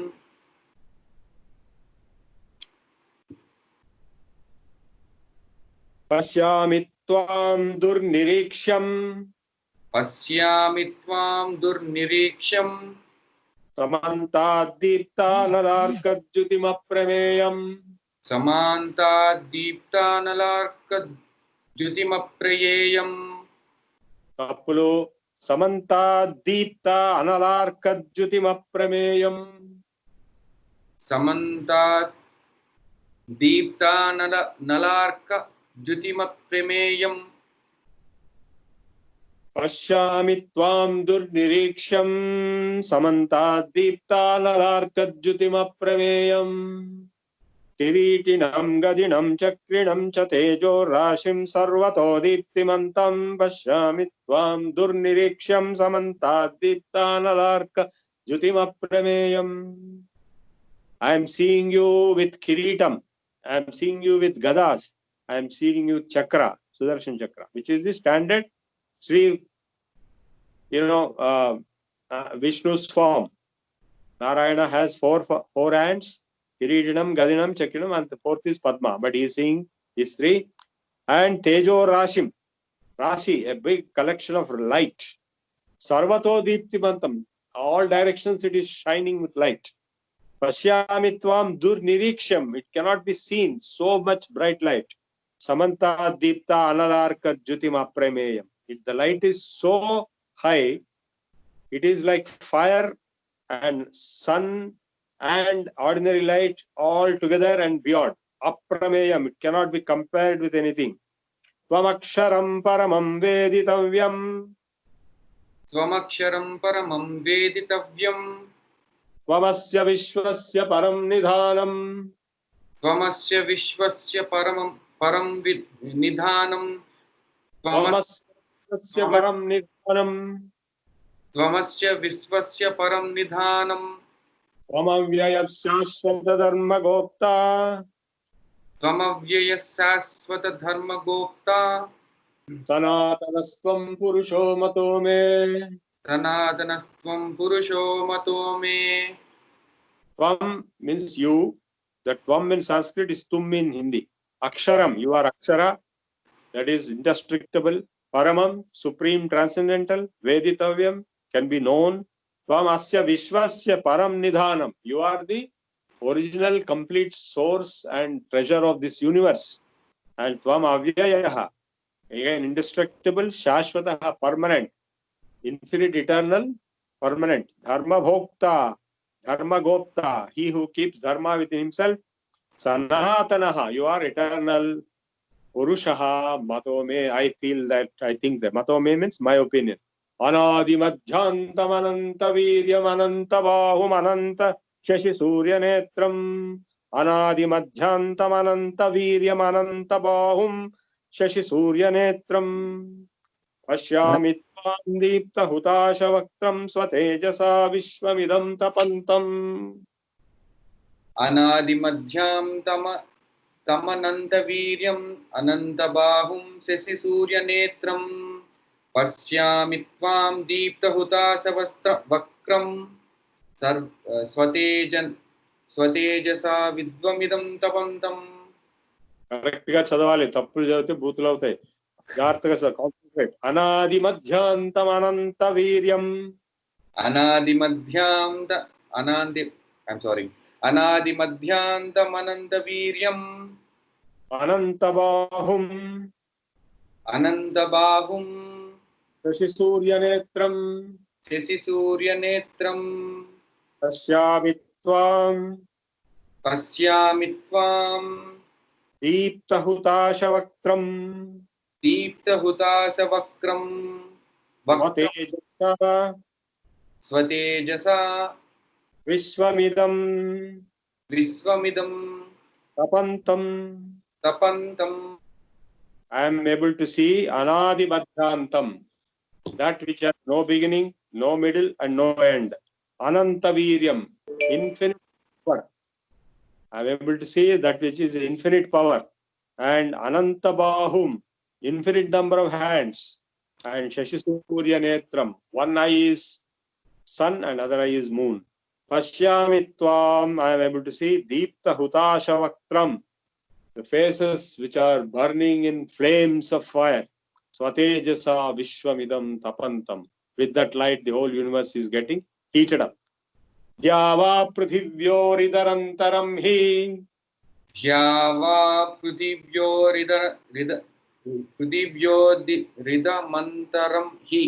pashyami tvam durniriksham पश्यामि त्वां दुर्निरीक्ष्यं samantaddiptanararkajyutimaprameyam समान्ताद्दीप्तानलार्कद्युतिमप्रयेयम् తప్పులు సమంతాద్దీప్త అనలార్కజ్యుతిమప్రమేయం समान्ताद्दीप्तानलार्कद्युतिमप्रमेयम् పశ్యామి త్వాం దుర్నిరీక్ష్యం సమంతాద్దీప్త అనలార్కజ్యుతిమప్రమేయం కిరీటినం గదినం చక్రిణం చ తేజో రాశిం సర్వతో దీప్తిమంతం పశ్యామి త్వాం దుర్నిరీక్ష్యం సమంతాద్దీప్త అనలార్కజ్యుతిమప్రమేయం I am seeing you with kiritam. I am seeing you with gadas. I am seeing you chakra, Sudarshan chakra, which is the standard Sri, Vishnu's form. Narayana has four hands, Kiridinam, Gadinam, Chakrinam, and the fourth is Padma. But he is seeing these three. And Tejo Rashim, Rashi, a big collection of light. Sarvato Deeptimantam, all directions it is shining with light. Pashyami tvam durniriksham, it cannot be seen, so much bright light. Samanta deepta analarka jyotima premeyam. If the light is so high, it is like fire and sun and ordinary light all together and beyond. Aprameyam, it cannot be compared with anything. Tvamaksharam paramam veditavyam. त्वमक्षरं परमं वेदितव्यम् Tvamasya vishwasya param nidhanam. त्वमस्य विश्वस्य परं निधानम् Tvamasya param nidhanam. त्वमस्य विश्वस्य परं निधानम् त्वमव्ययः शाश्वत धर्म गोप्ता त्वमव्ययः शाश्वत धर्मगोप्ता सनातनस्त्वं पुरुषो मतो मे. सनातनस्त्वं पुरुषो मतो मे Tvam means you. The Tvam in Sanskrit is Tum in Hindi. Aksharam, you are Akshara, that is indestructible. Paramam, supreme, transcendental. Veditavyam, can be known. Tvam asya vishwasya param nidhanam. You are the original, complete source and treasure of this universe. And Tvam avyayaha, again indestructible, shashvataha, permanent, infinite, eternal, permanent. Dharma bhokta, dharma gopta, he who keeps dharma within himself. Sanatanaha, you are eternal. Purushaha, mato me, I feel that, I think that. Mato me means my opinion. Anadi madhyantam ananta viryam ananta bahum ananta shashi surya netram. Anadi madhyantam ananta viryam ananta bahum Shashi सूर्य नेत्रम पश्यामि त्वां दीप्तहुताशवक्त्रं स्वतेजसा विश्वमिदं तपन्तम् अनादिमध्यां तमनन्तवीर्यम् अनन्तबाहुं शशिसूर्यनेत्रं पश्यामि त्वां दीप्तहुताशवक्त्रं स्वतेजसा विद्वमिदं तपन्तम्. Correct గా చదవాలి, తప్పులు చదివితే బూతులు అవుతాయి. జాగ్రత్తగా కాన్సంట్రేట్. అనాది మధ్యాంతం అనంత వీర్యం अनादिमध्यान्तमनन्तवीर्यम् अनन्तबाहुं शशिसूर्यनेत्रं पश्यामि त्वां दीप्तहुताशवक्त्रं स्वतेजसा विश्वमिदं तपन्तम्. I am able to see anadi madhyantam, that which has no beginning, no middle, and no end. Ananta viryam, infinite power. I am able to see that which is infinite power. And ananta bahum, infinite number of hands. And shashi surya netram, one eye is sun and other eye is moon. Pashyami tvam, I am able to see deepta hutashavakram, the faces which are burning in flames of fire. Swatejasa vishwamidam tapantam. With that light, the whole universe is getting heated up. Dyava prithivyoridharantaram hi. Dhyava prithivyoridhamantaram hi.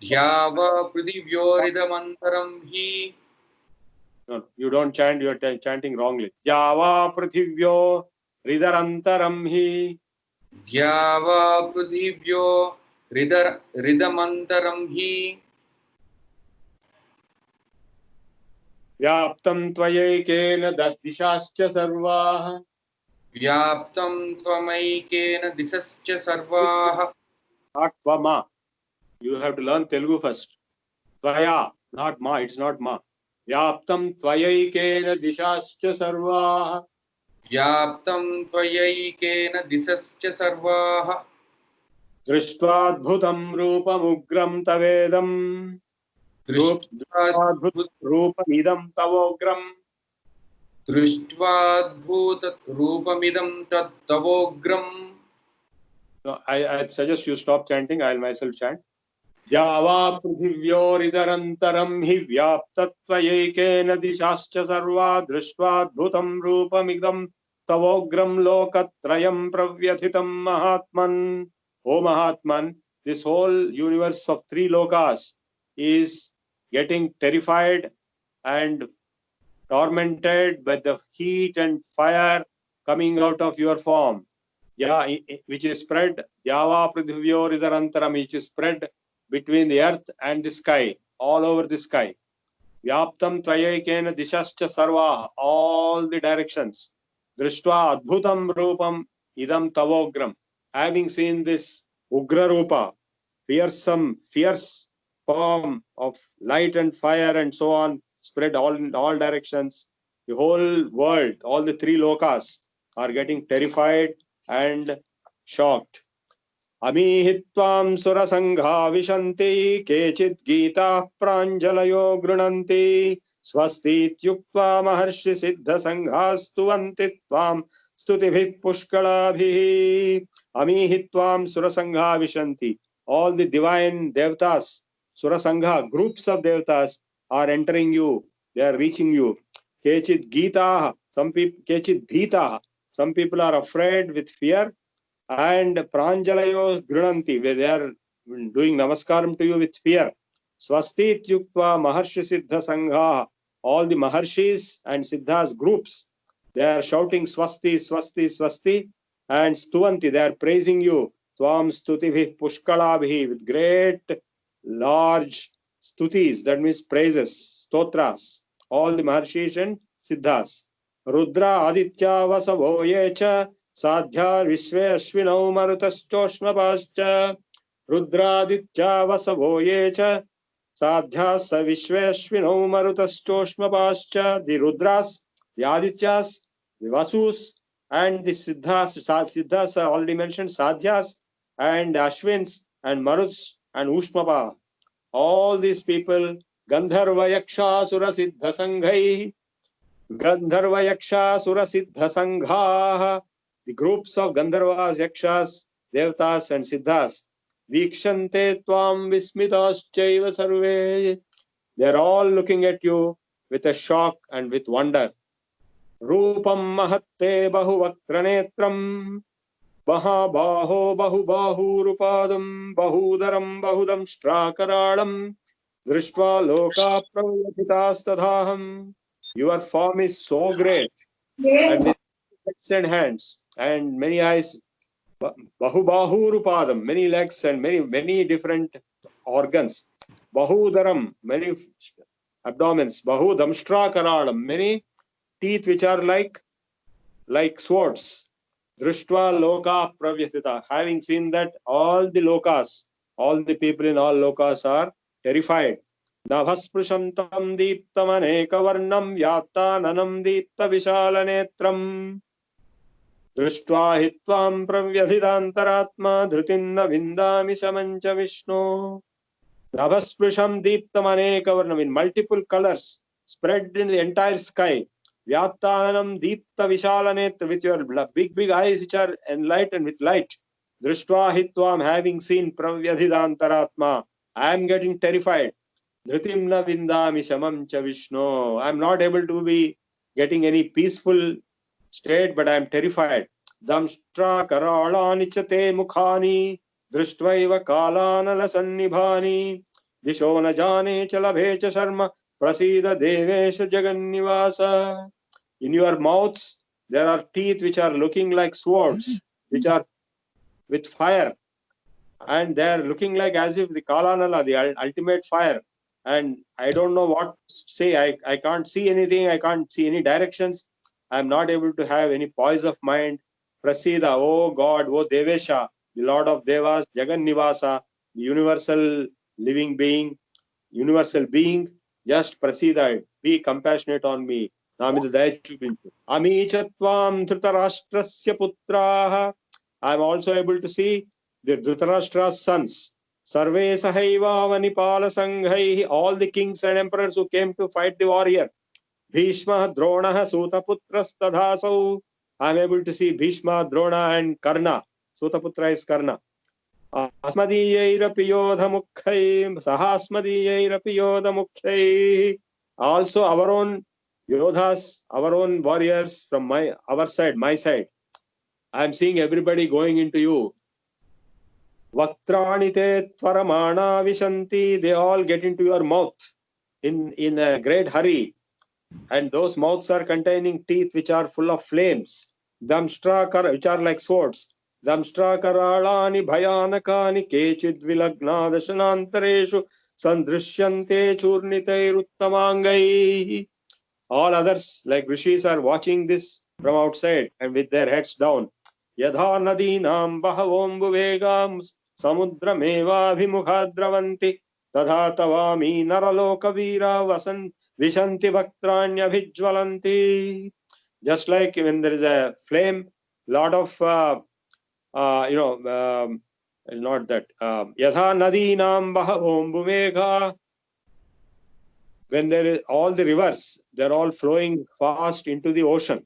Dhyava prithivyoridhamantaram hi. No, you don't chant, you are chanting wrongly. Dyava prithivyo ridarantaram hi. Dhyava prithivyo ridamantaram hi. Vyaptam tvayekena dishascha sarvaha. Vyaptam tvamaikena disascha sarvaha. Not tvama. You have to learn Telugu first. Tvaya, not ma. It's not ma. Vyaptam tvayekena dishascha sarvaha. Vyaptam tvayekena disascha sarvaha. Drishtvaadbhutam roopamugram tavedam. Roopamidam tavogram. Drishtvaadbhut roopamidam tavogram. No, I suggest you stop chanting. I'll myself chant. Java prithivyoridharantaram hi vyaptatvayekena dishascha sarva drishtvaadbhutam roopamidam tavogram lokatrayam pravyathitam mahatman. O Mahatman, this whole universe of three lokas is getting terrified and tormented by the heat and fire coming out of your form. Yeah, which is spread, Java Prithivyoridharantaram, which is spread between the earth and the sky, all over the sky. Vyaptam Tvayekena Dishascha Sarva, all the directions. Drishtva Adbhutam Rupam Idam Tavogram. Having seen this Ugra Rupa, fearsome, fierce form of light and fire and so on, spread all in all directions, the whole world, all the three lokas are getting terrified and shocked. Amihitvam surasangha vishanti kechit gita pranjalayo grunanti swasti tyuktva maharshi siddha sanghastuvanti tvam stutibhi pushkalabhi. Amihitvam surasangha vishanti. All the divine devatas, surasangha, groups of devatas are entering you. They are reaching you. Kechit gita, some people, kechit bhita, some people are afraid with fear, and pranjalayo grunanti, where they are doing namaskaram to you with fear. Swasti tyuktva maharshi siddha sangha, all the maharshis and siddhas groups, they are shouting swasti, swasti, swasti, and stuvanti, they are praising you. Tvam stutibhi pushkalabhi, with great large stutis, that means praises, stotras, all the maharshis and siddhas. Rudra aditya vasavo yecha Sadhya Vishve Ashvinau Marutaschoshmapascha Rudraditya Vasavo Yecha Sadhya Sa Vishve Ashvinau Marutaschoshmapascha. The Rudras, the Adityas, the Vasus, and the Siddhas. Siddhas are already mentioned, Sadhyas and Ashwins and Maruts and Ushmapa. All these people, Gandharva Yaksha Sura Siddha Sanghai, Gandharva Yaksha Sura Siddha Sangha, the groups of Gandharvas, Yakshas, Devtas and Siddhas, Vikshante Tvam Vismitaschaiva Sarve, they are all looking at you with a shock and with wonder. Rupam Mahatte Bahuvakranetram, Mahabaho Bahubahurupadam, Bahudaram Bahudam Strakaralam, Drishtva Loka Pravyatitastadhaham. Your form is so great, and with legs and hands and many eyes, Bahubahurupadam, many legs and many different organs. Bahudaram, many abdomens. Bahudam Strakaralam, many teeth which are like swords. Drishtva loka pravyatita. Having seen that, all the lokas, all the people in all lokas are terrified. Navhasprishantam deeptam anekavarnam yattananam deepta vishalanetram. Drishtva hitvam pravyathidantaratma dhrutinna vindami samancha Vishnu. Navhasprisham deeptam anekavarnam, in multiple colors, spread in the entire sky. Vyattananam deepta vishalanetram, with your big eyes which are enlightened with light. Drishtva hitvam, having seen pravyadhidantaratma, I am getting terrified. Dhritimna vindami shamam cha Vishnu. I am not able to be getting any peaceful state, but I am terrified. Damshtra karalani chate mukhani drishtva kalanala sannibhani disho na jane chalabhe cha sharma prasida devesha jagannivasa. In your mouths there are teeth which are looking like swords, which are with fire, and they are looking like as if the kalanala, the ultimate fire. And I don't know what to say. I can't see anything. I can't see any directions. I am not able to have any poise of mind. Prasida, oh God, oh Devesha, the Lord of Devas, Jagannivasa, the universal living being, universal being, just Prasida, be compassionate on me. Namida Daya Chupinchu. Ami Chatvam Dhritarashtrasya Putraha. I am also able to see the Dhritarashtra's sons. Sarve Sahaiva Vanipala Sanghai, all the kings and emperors who came to fight the warrior. Bhishma, Drona, Sutaputras Tadhasau. I am able to see Bhishma, Drona and Karna. Sutaputra is Karna. Asmadiyairapi Yodha Mukhai, Sahasmadiyairapi Yodha Mukhai. Also our own Yodhas, our own warriors from our side, my side. I am seeing everybody going into you. Vaktrani te tvaramana vishanti, they all get into your mouth in a great hurry, and those mouths are containing teeth which are full of flames. Damstrakar, which are like swords. Damstrakaralani bhayanakani kechid vilagna dashanantareshu sandrishyante churnitairuttamangai. All others like rishis are watching this from outside and with their heads down. Yadha nadinam bahavom buvegam samudrameva bhimukhadраvanti tadha tavami naraloka veera vishanti vaktranya vijwalanti. Just like when there is a flame, lot of not that yadha nadinam bahavom buvega, when there is all the rivers, they're all flowing fast into the ocean.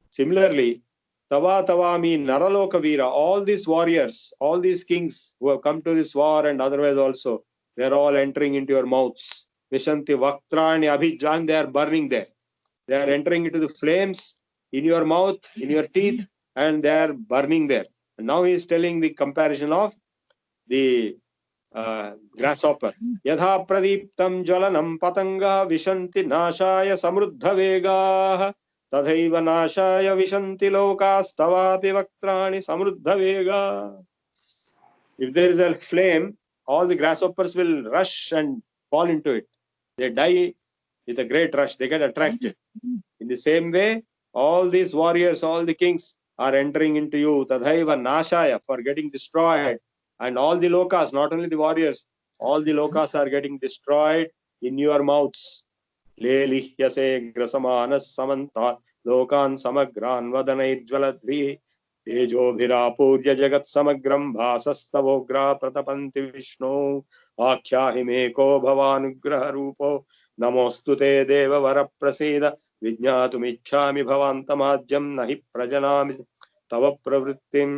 Similarly, Tava Tavami Naraloka Veera, all these warriors, all these kings who have come to this war and otherwise also, they're all entering into your mouths. Vishanti Vaktrani Abhijan, they are burning there. They are entering into the flames in your mouth, in your teeth, and they are burning there. And now he is telling the comparison of the grasshopper. Yadha pradiptam jalanam patanga vishanti nashaya samruddha vega tadhaiva nashaya vishanti lokas tavapi vaktrani samruddha vega. If there is a flame, all the grasshoppers will rush and fall into it. They die with a great rush. They get attracted. In the same way, all these warriors, all the kings are entering into you. Tadhaiva nashaya, for getting destroyed. And all the lokas, not only the warriors, all the lokas are getting destroyed in your mouths. Lelihyase grasamanas samanta lokan samagran vadanaijvaladvi तेजोभिरापूर्य जगत् समग्रं भासस्तवोग्रा प्रतपन्ति विष्णु आख्याहिमेको भवानुग्रह रूपो नमोऽस्तु ते देववर प्रसीद विज्ञातुमिच्छामि भवान्तमाद्यं न हि प्रजनामि तव प्रवृत्तिम्.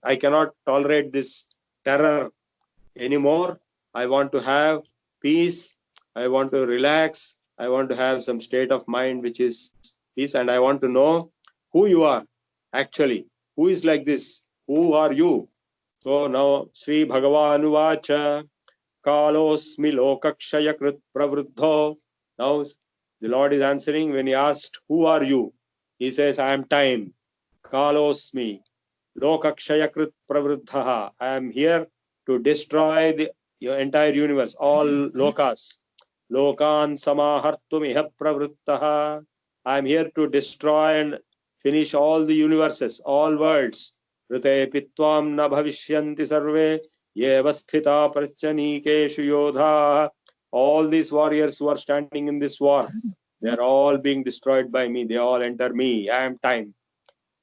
I cannot tolerate this terror anymore. I want to have peace. I want to relax. I want to have some state of mind which is peace, and I want to know who you are actually. Who is like this? Who are you? So now Sri Bhagavan Vacha Kalosmi Lokakshaya Krit Pravruddho. Now the Lord is answering when he asked, who are you? He says, I am time. Kalosmi Lokakshaya Krit Pravruddha. I am here to destroy your entire universe, all lokas. Lokan Samahartum Iha Pravruttaha. I am here to destroy and finish all the universes, all worlds. Rite pitvam na bhavishyanti sarve yeva sthita prachanikesh yodha. All these warriors who are standing in this war, they are all being destroyed by me. They all enter me. I am time.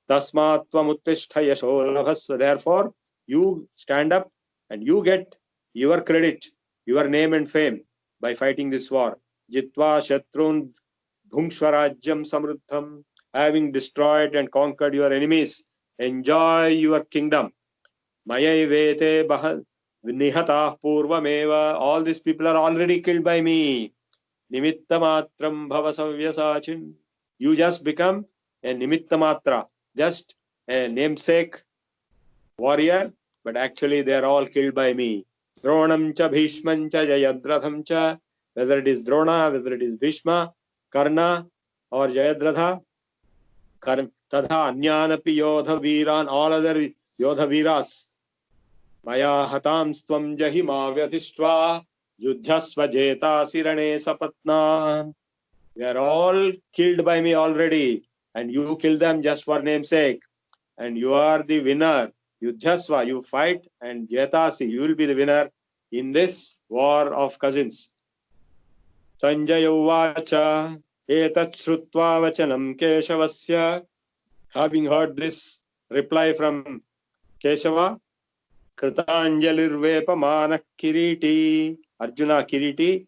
Tasmat tvam uttishta yasho labhasva. Therefore, you stand up and you get your credit, your name and fame by fighting this war. Jitva shatrun bhungshvarajyam samruddham. Having destroyed and conquered your enemies, enjoy your kingdom. Maya vete nihatah purvameva. All these people are already killed by me. Nimitta matram bhava savyasachin. You just become a nimitta matra, just a namesake warrior, but actually they are all killed by me. Dronam cha bhishman cha jayadratham cha. Whether it is Drona, whether it is Bhishma, Karna or Jayadratha, Tadha Anyanapi Yodha Viran, all other Yodha Viras. Maya Hatam Stvam Jahima Vyatishva Yudhasva Jeta Sirane Sapatna. They are all killed by me already, and you kill them just for namesake. And you are the winner. Yudhasva, you fight, and Jetasi, you will be the winner in this war of cousins. Sanjaya Uvacha Etat Shrutva Vachanam Keshavasya. Having heard this reply from Keshava, Kritanjalirvepamana Kiriti. Arjuna Kiriti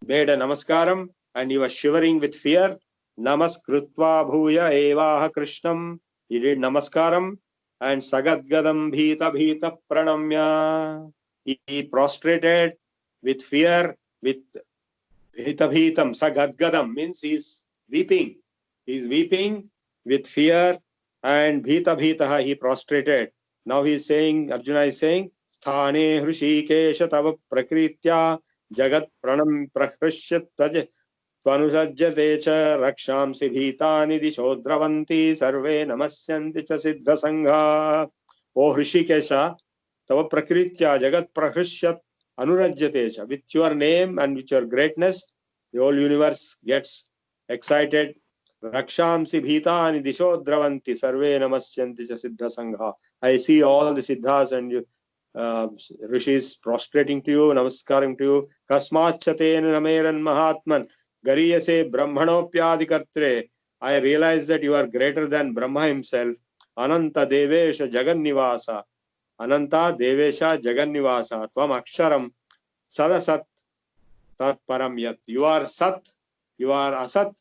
made a namaskaram and he was shivering with fear. Namaskritva bhuya evaha Krishnam. He did namaskaram and sagadgadam bhita pranamya. He prostrated with fear, with bhitam. Sagadgadam means he is weeping. He is weeping with fear, and bhita he prostrated. Now he is saying, Arjuna is saying, Sthane Hrishikesha tava prakritya jagat pranam prahrishya taj svanusajyate cha rakshamsi bhitani dishodravanti sarve namasyanti cha siddha sangha. O Hrishikesha, tava prakritya jagat prahrishya anurajyate cha. With your name and with your greatness, the whole universe gets excited. Rakshamsi bhitani dishodravanti sarve namasyanti cha siddha sangha. I see all the siddhas and rishis prostrating to you, namaskaring to you. Kasmachaten nameran mahatman gariyase brahmanopyadikartre. I realize that you are greater than Brahma himself. Ananta devesha jagannivasa. Ananta devesha jagannivasa. Tvam aksharam sadasat tat param yat. You are sat, you are asat,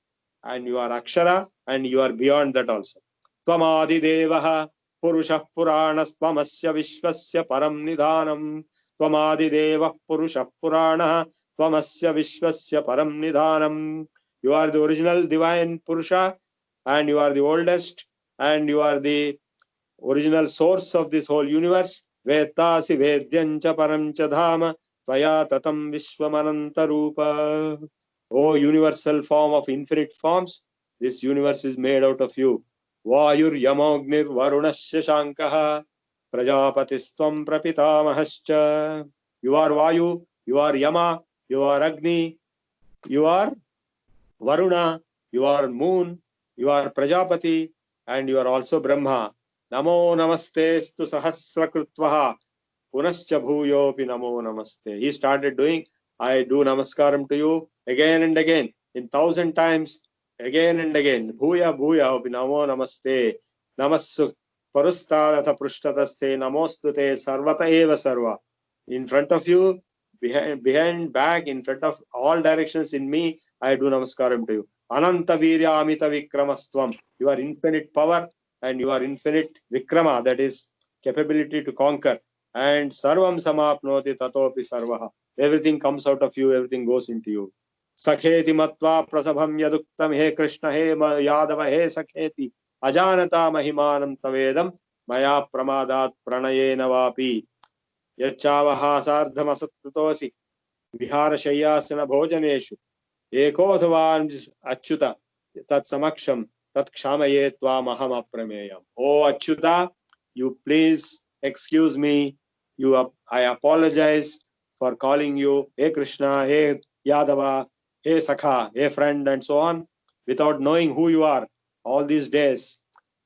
and you are akshara, and you are beyond that also. Tvamadi devaha Purushah Puranas Tvamasya Vishwasya Param Nidhanam. Tvamadi Devah Purushah Purana Tvamasya Vishwasya Param Nidhanam. You are the original divine Purusha, and you are the oldest, and you are the original source of this whole universe. Vetasi Vedyancha Paramcha Dhama Tvaya Tatam Vishwamananta Rupa. O universal form of infinite forms, this universe is made out of you. Vayur Yamognir Varunasya Shankaha Prajapatistam Prapitamahascha. You are Vayu, you are Yama, you are Agni, you are Varuna, you are Moon, you are Prajapati, and you are also Brahma. Namo namaste stu sahasrakritvaha punascha bhuyopi namo namaste. He started doing, I do namaskaram to you again and again, in 1,000 times, again and again. Bhuya bhuya opi namo namaste. Namassu parustadata prushtataste namostute sarvata eva sarva. In front of you, behind, back, in front of all directions in me, I do namaskaram to you. Ananta virya amita vikramastvam. You are infinite power and you are infinite vikrama, that is capability to conquer. And sarvam samapnoti tatopi sarvaha. Everything comes out of you, everything goes into you. Sakheti matva prasabham yaduktam he Krishna he Yadava he Sakheti ajanata mahimanam tavedam maya pramadat pranayena vapi yachavaha sardham asattutosi vihara shayyasana bhojaneshu ekodhavan achyuta tat samaksham tat kshamaye tvam aham aprameyam. Oh Achyuta, you please excuse me. I apologize for calling you Hey Krishna, Hey Yadava, Hey Sakha, Hey friend, and so on, without knowing who you are all these days,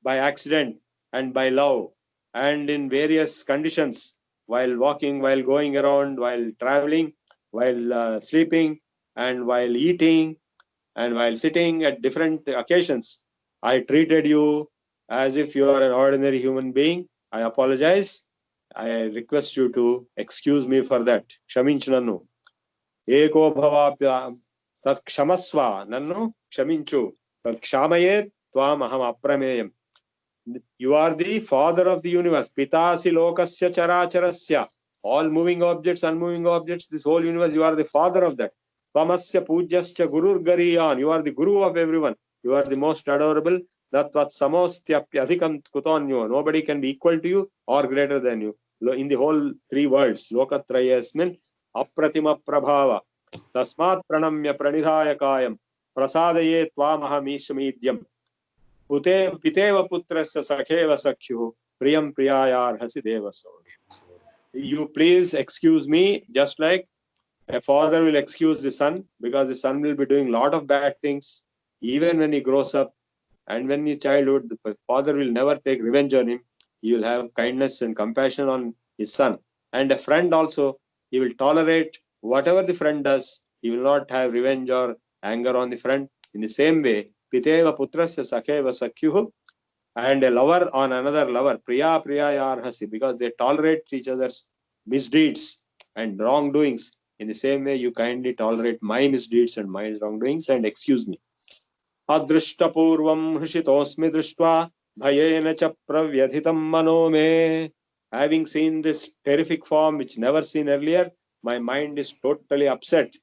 by accident and by love, and in various conditions, while walking, while going around, while traveling, while sleeping, and while eating, and while sitting at different occasions. I treated you as if you are an ordinary human being. I apologize. I request you to excuse me for that. Kshaminchu nannu. Eko bhavapya tat kshamasva. Nannu kshaminchu. Tat kshamayet tvam aham aprameyam. You are the father of the universe. Pitasi lokasya characharasya. All moving objects, unmoving objects, this whole universe, you are the father of that. Tvamasya pujyasya gurur gariyan. You are the guru of everyone. You are the most adorable. Natvat samostyapya adhikam kutonyo. Nobody can be equal to you or greater than you. In the whole three worlds, lokatrayasmin apratima prabhava. Tasmat pranamya pranidhaya kayam. Prasadaye tvamaham ishamidyam. Piteva putrasya sakheva sakhyu priyam priyayarhasi devaso. You please excuse me, just like a father will excuse the son, because the son will be doing a lot of bad things even when he grows up, and when his childhood, the father will never take revenge on him. He will have kindness and compassion on his son. And a friend also, he will tolerate whatever the friend does. He will not have revenge or anger on the friend. In the same way, piteva putrasya sakheva sakyuhu, and a lover on another lover, priya priyayarhasi, because they tolerate each other's misdeeds and wrongdoings. In the same way, you kindly tolerate my misdeeds and my wrongdoings and excuse me. Adrishtapurvam hrushitosmi drishtva bhayena cha pravyadhitam mano me. Having seen this terrific form which never seen earlier, my mind is totally upset.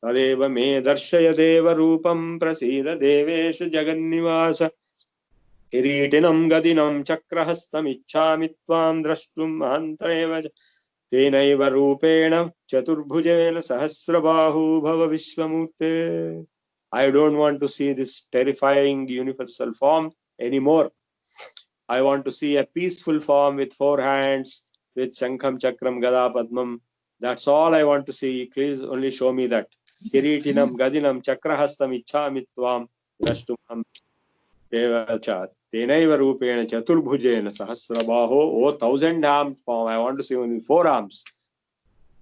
Tadeva me darshaya deva rupam prasida devesha jagannivasa. Kiritinam gadinam chakrahastam ichchami tvam drashtum mahantreva tenaiva rupena chaturbhujena sahasrabahu bhava vishwamurte. I don't want to see this terrifying universal form anymore. I want to see a peaceful form with four hands, with Shankham, Chakram, Gada, Padmam. That's all I want to see. Please only show me that. Kiritinam, Gadinam, Chakrahastam, Ichchami Tvam, Drashtum Devacha. Tenaiva Rupena, Chaturbhujena, Sahasrabaho, 1,000-armed form. I want to see only 4 arms.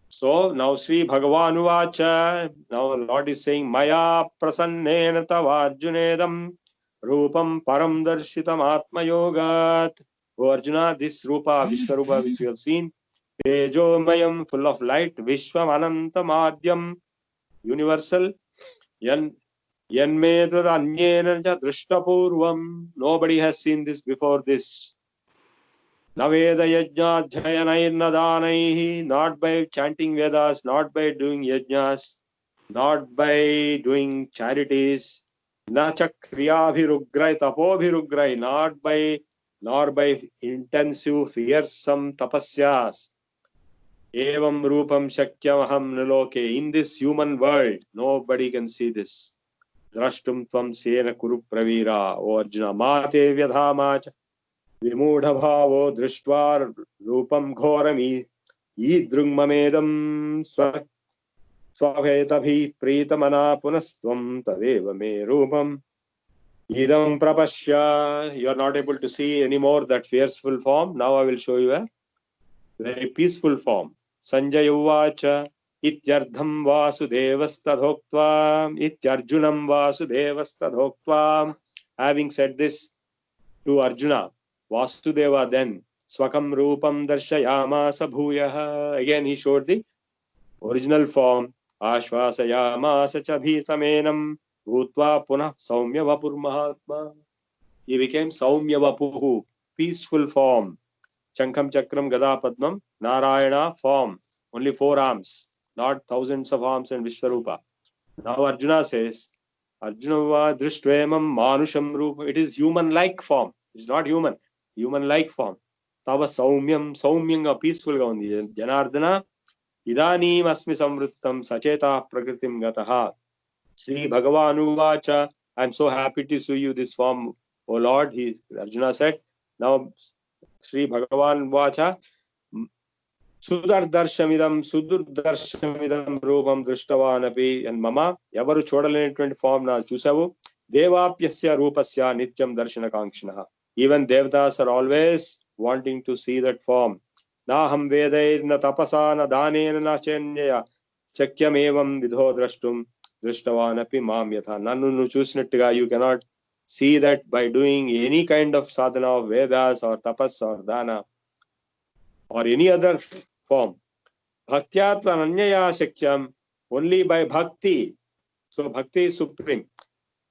So now Sri Bhagavan Uvacha, now Lord is saying, Maya prasannena tava arjunedam rupam param darshitam atma yogat. O Arjuna, this rupa, Vishwarupa which you have seen, tejomayam, full of light, Vishwam anantam adhyam, universal, yanmetad anyena cha drishtapurvam. Nobody has seen this before this. Naveda yajna jhayanai nadanaihi, not by chanting Vedas, not by doing yajnas, not by doing charities, na chakriyabhirugrai tapobhirugrai, nor by intensive fearsome tapasyas. Evam rupam shakyamaham naloke. In this human world, nobody can see this. Drashtum tvam sena kuru pravira. O Arjuna, mate vyadhamacha Vimudha drishtva rupam ghorami idrungmamedam swabhetabhi pritamana punastvam tadeva me rupam Idam prapashya. You are not able to see anymore that fearful form. Now I will show you a very peaceful form. Sanjaya uvacha ityardham vasudevastadhoktva ityarjunam vasudevastadhoktva. Having said this to Arjuna, Vasudeva then swakam rupam darshayamasa bhuyah. Again he showed the original form. Ashvasayamasa cha bhitamenam bhutva punah saumya vapur mahatma. He became Saumya Vapuhu, peaceful form. Chankam Chakram Gada Padmam, Narayana form, only 4 arms, not thousands of arms and Vishwarupa. Now Arjuna says, Arjuna Drishtvaemam Manusham Rupa. It is human-like form. It's not human, human-like form. Tava Saumyam, Saumyam, a peaceful gaundi. Janardana, Idanim Asmi Samvrittam Sacheta Prakritim Gataha. Sri Bhagavanu Vacha, I am so happy to see you this form, O Lord. Arjuna said, now Sri Bhagavan Vacha, Sudardarshamidam Rupam Drishtavanapi, and Mama, Yavaru Chodaleni form na Chusavu, Devapyasya Rupasya Nityam Darshana Kankshanaha. Even Devdas are always wanting to see that form. Naham Vedair na tapasa na dane na chenya Chakyam evam vidho drashtum Drishtavanapi mam yatha. Nanu chusnittiga, you cannot see that by doing any kind of sadhana of Vedas or tapas or dana or any other form. Bhaktyatva ananyaya shakyam, only by bhakti. So bhakti is supreme.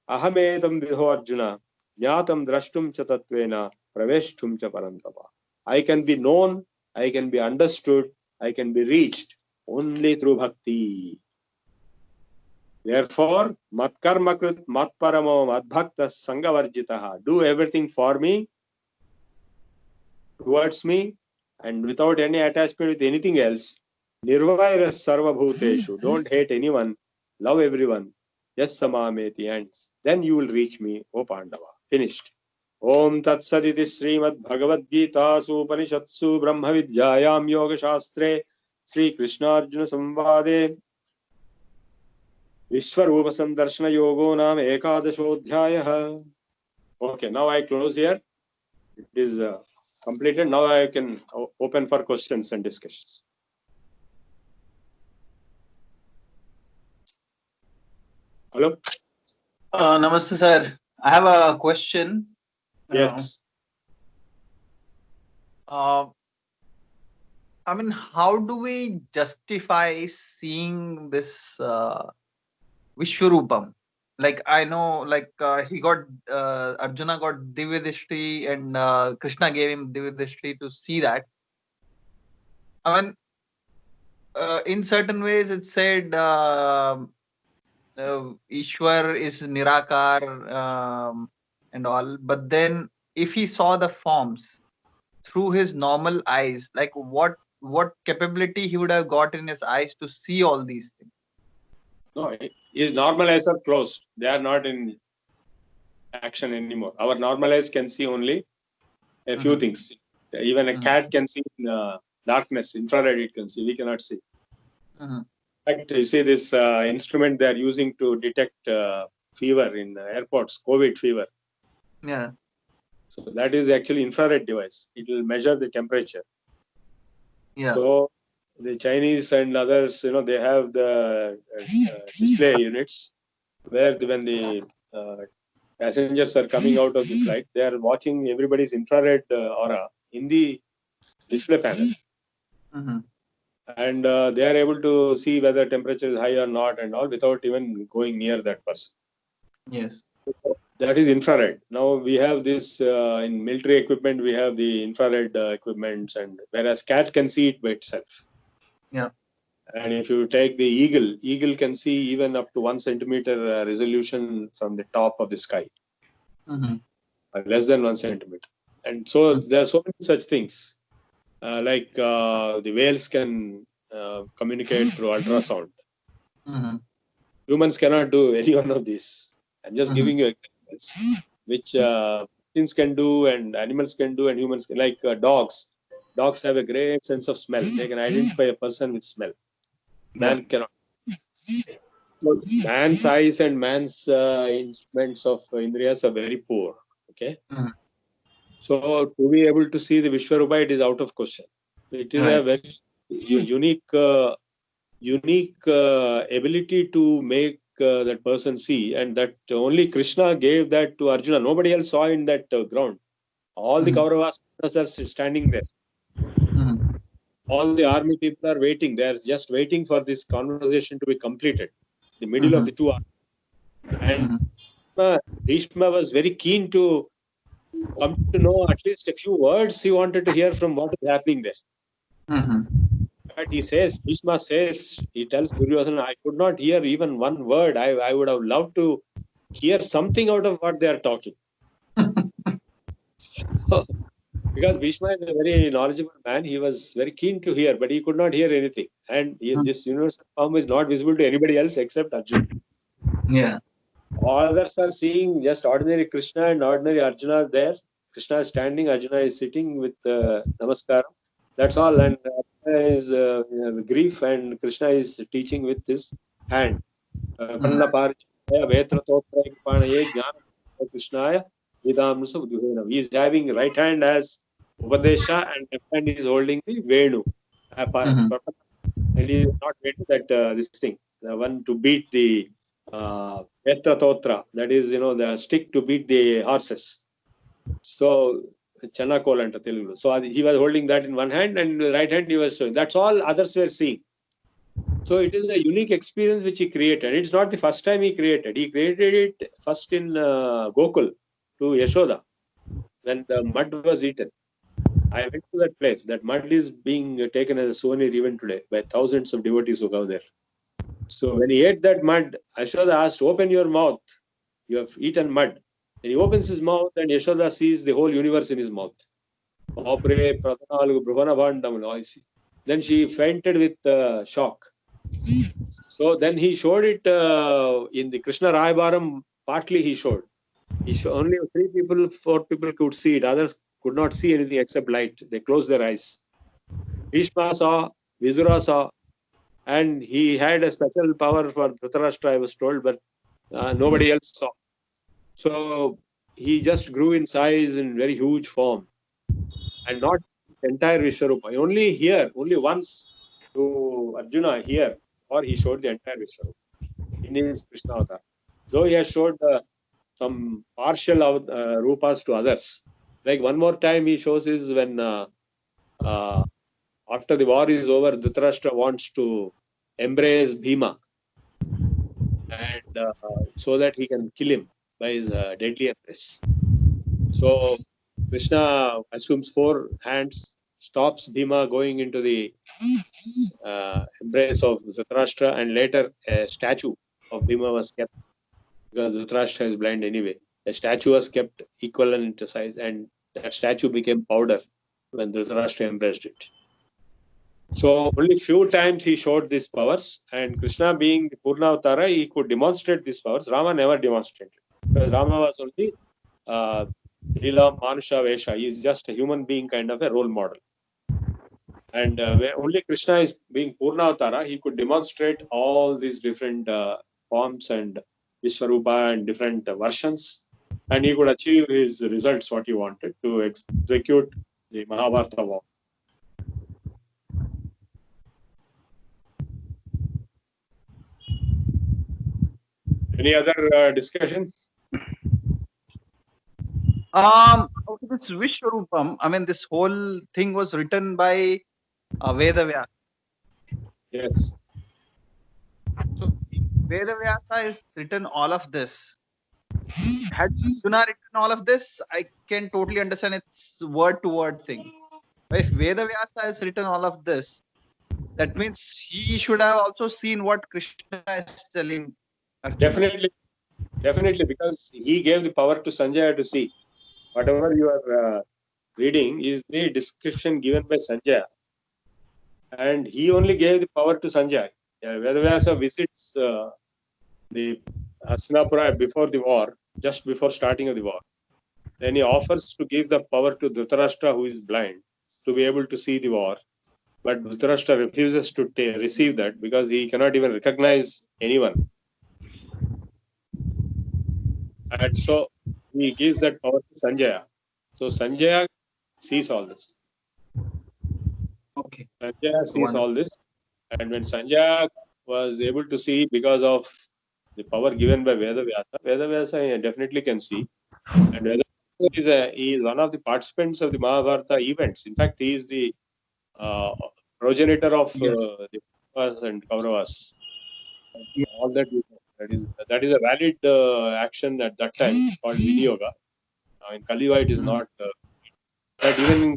Ahametam vidho Arjuna, jnatam drashtum cha tatvena, praveshtum cha parantapa. I can be known, I can be understood, I can be reached only through bhakti. Therefore, matkarmakrit matparamo madbhakta sangavarjitaha. Do everything for me, towards me, and without any attachment with anything else. Nirvairas sarva bhuteshu. Don't hate anyone, love everyone. Yes samameti, and then you will reach me, O Pandava. Finished. Om Tat Saditi Srimad Bhagavad Gita Upanishatsu Brahma Vidyayam Yoga Shastre Sri Krishna Arjuna Samvade Vishwarupa Sandarshana Yogo Nam Ekadashodhyayah. Okay, now I close here. It is completed. Now I can open for questions and discussions. Hello? Namaste, sir. I have a question. Yes. I mean, how do we justify seeing this Vishwarupam? Like, I know, like, he got, Arjuna got Divya Drishti and Krishna gave him Divya Drishti to see that. I mean, in certain ways, it said Ishwar is Nirakar and all. But then, if he saw the forms through his normal eyes, like what capability he would have got in his eyes to see all these things? No, his normal eyes are closed. They are not in action anymore. Our normal eyes can see only a few things. Even a cat can see in darkness, infrared it can see. We cannot see. In fact, you see this instrument they are using to detect fever in airports, COVID fever. Yeah. So that is actually infrared device. It will measure the temperature. Yeah. So the Chinese and others, they have the display units where when the passengers are coming out of the flight, they are watching everybody's infrared aura in the display panel. And they are able to see whether temperature is high or not and all without even going near that person. Yes. That is infrared. Now we have this in military equipment, we have the infrared equipments, and whereas cat can see it by itself. Yeah. And if you take the eagle can see even up to 1 centimeter resolution from the top of the sky. Less than 1 centimeter. And so there are so many such things. Like the whales can communicate through ultrasound. Humans cannot do any one of these. I'm just giving you examples, which things can do and animals can do and humans can. Like dogs. Dogs have a great sense of smell. They can identify a person with smell. Man cannot. So man's eyes and man's instruments of Indriyas are very poor. Okay. Mhm. So to be able to see the Vishwarupa, it is out of question. It is a Right. very unique ability to make that person see, and that only Krishna gave that to Arjuna. Nobody else saw in that ground. All the Mhm. Kauravas are standing there. Mhm. All the army people are waiting. They are just waiting for this conversation to be completed. The middle of the two armies. And Bhishma was very keen to come to know at least a few words he wanted to hear from what is happening there. Mhm. But he says, Bhishma says, he tells Duryodhana, I could not hear even one word. I would have loved to hear something out of what they are talking. Because Bhishma is a very knowledgeable man, he was very keen to hear, but he could not hear anything. And this universal form is not visible to anybody else except Arjuna. Yeah. All others are seeing just ordinary Krishna and ordinary Arjuna there. Krishna is standing, Arjuna is sitting with Namaskar. That's all. And Arjuna is grief, and Krishna is teaching with his hand. Kanna Paricaya Vetra Totra Kripanaye Jnana Krishnaya Vidamnusa Udhuhena. He is having right hand as Upadesha and left hand is holding the Venu. Mhm. And he is not Venu, that this thing, the one to beat the Vetra Totra, that is, the stick to beat the horses. So, Chanakol and Telugu. So, he was holding that in one hand, and in the right hand he was showing. That's all others were seeing. So it is a unique experience which he created. It's not the first time he created. He created it first in Gokul to Yashoda when the mud was eaten. I went to that place. That mud is being taken as a souvenir even today by thousands of devotees who go there. So when he ate that mud, Yashoda asked, "Open your mouth. You have eaten mud." And he opens his mouth, and Yashoda sees the whole universe in his mouth. Then she fainted with shock. So then he showed it in the Krishna Raybaram. Partly he showed. Only 3 people, 4 people could see it. Others could not see anything except light. They closed their eyes. Bhishma saw, Vidura saw, and he had a special power for Dhritarashtra, I was told, but nobody else saw. So he just grew in size in very huge form, and not entire Vishwarupa. Only once to Arjuna here, or he showed the entire Vishwarupa in his Krishna avatar. Though he has showed some partial rupas to others. Like one more time he shows is when after the war is over, Dhritarashtra wants to embrace Bhima, and so that he can kill him by his deadly embrace. So Krishna assumes 4 hands, stops Bhima going into the embrace of Dhritarashtra, and later a statue of Bhima was kept because Dhritarashtra is blind anyway. A statue was kept equivalent to size, and that statue became powder when Dhritarashtra embraced it. So only few times he showed these powers, and Krishna being the Purna Avatara, he could demonstrate these powers. Rama never demonstrated because Rama was only Lila Manusha Vesha. He is just a human being, kind of a role model. And where only Krishna is being Purna Avatara, he could demonstrate all these different forms and Vishwarupa and different versions, and he could achieve his results what he wanted to execute the Mahabharata war. Any other discussion? Okay, this Vishwarupam, I mean, this whole thing was written by Vedavyasa. Yes. So Vedavyasa has written all of this. Had Arjuna written all of this, I can totally understand it's word to word thing. But if Vedavyasa has written all of this, that means he should have also seen what Krishna is telling Arjuna. Definitely, because he gave the power to Sanjaya to see. Whatever you are reading is the description given by Sanjaya, and he only gave the power to Sanjaya. Vedavyasa visits the Hastinapura before the war, just before starting of the war. Then he offers to give the power to Dhritarashtra, who is blind, to be able to see the war. But Dhritarashtra refuses to receive that because he cannot even recognize anyone. And so he gives that power to Sanjaya. So Sanjaya sees all this. Okay. Sanjaya sees Wonderful. all this. And when Sanjaya was able to see because of the power given by Vedavyasa definitely can see. And Vedavyasa he is one of the participants of the Mahabharata events. In fact, he is the progenitor of Yes. the Pandavas and Kauravas. Yeah. All that that is a valid action at that time called Viniyoga. In Kali Yuga, it is not. But even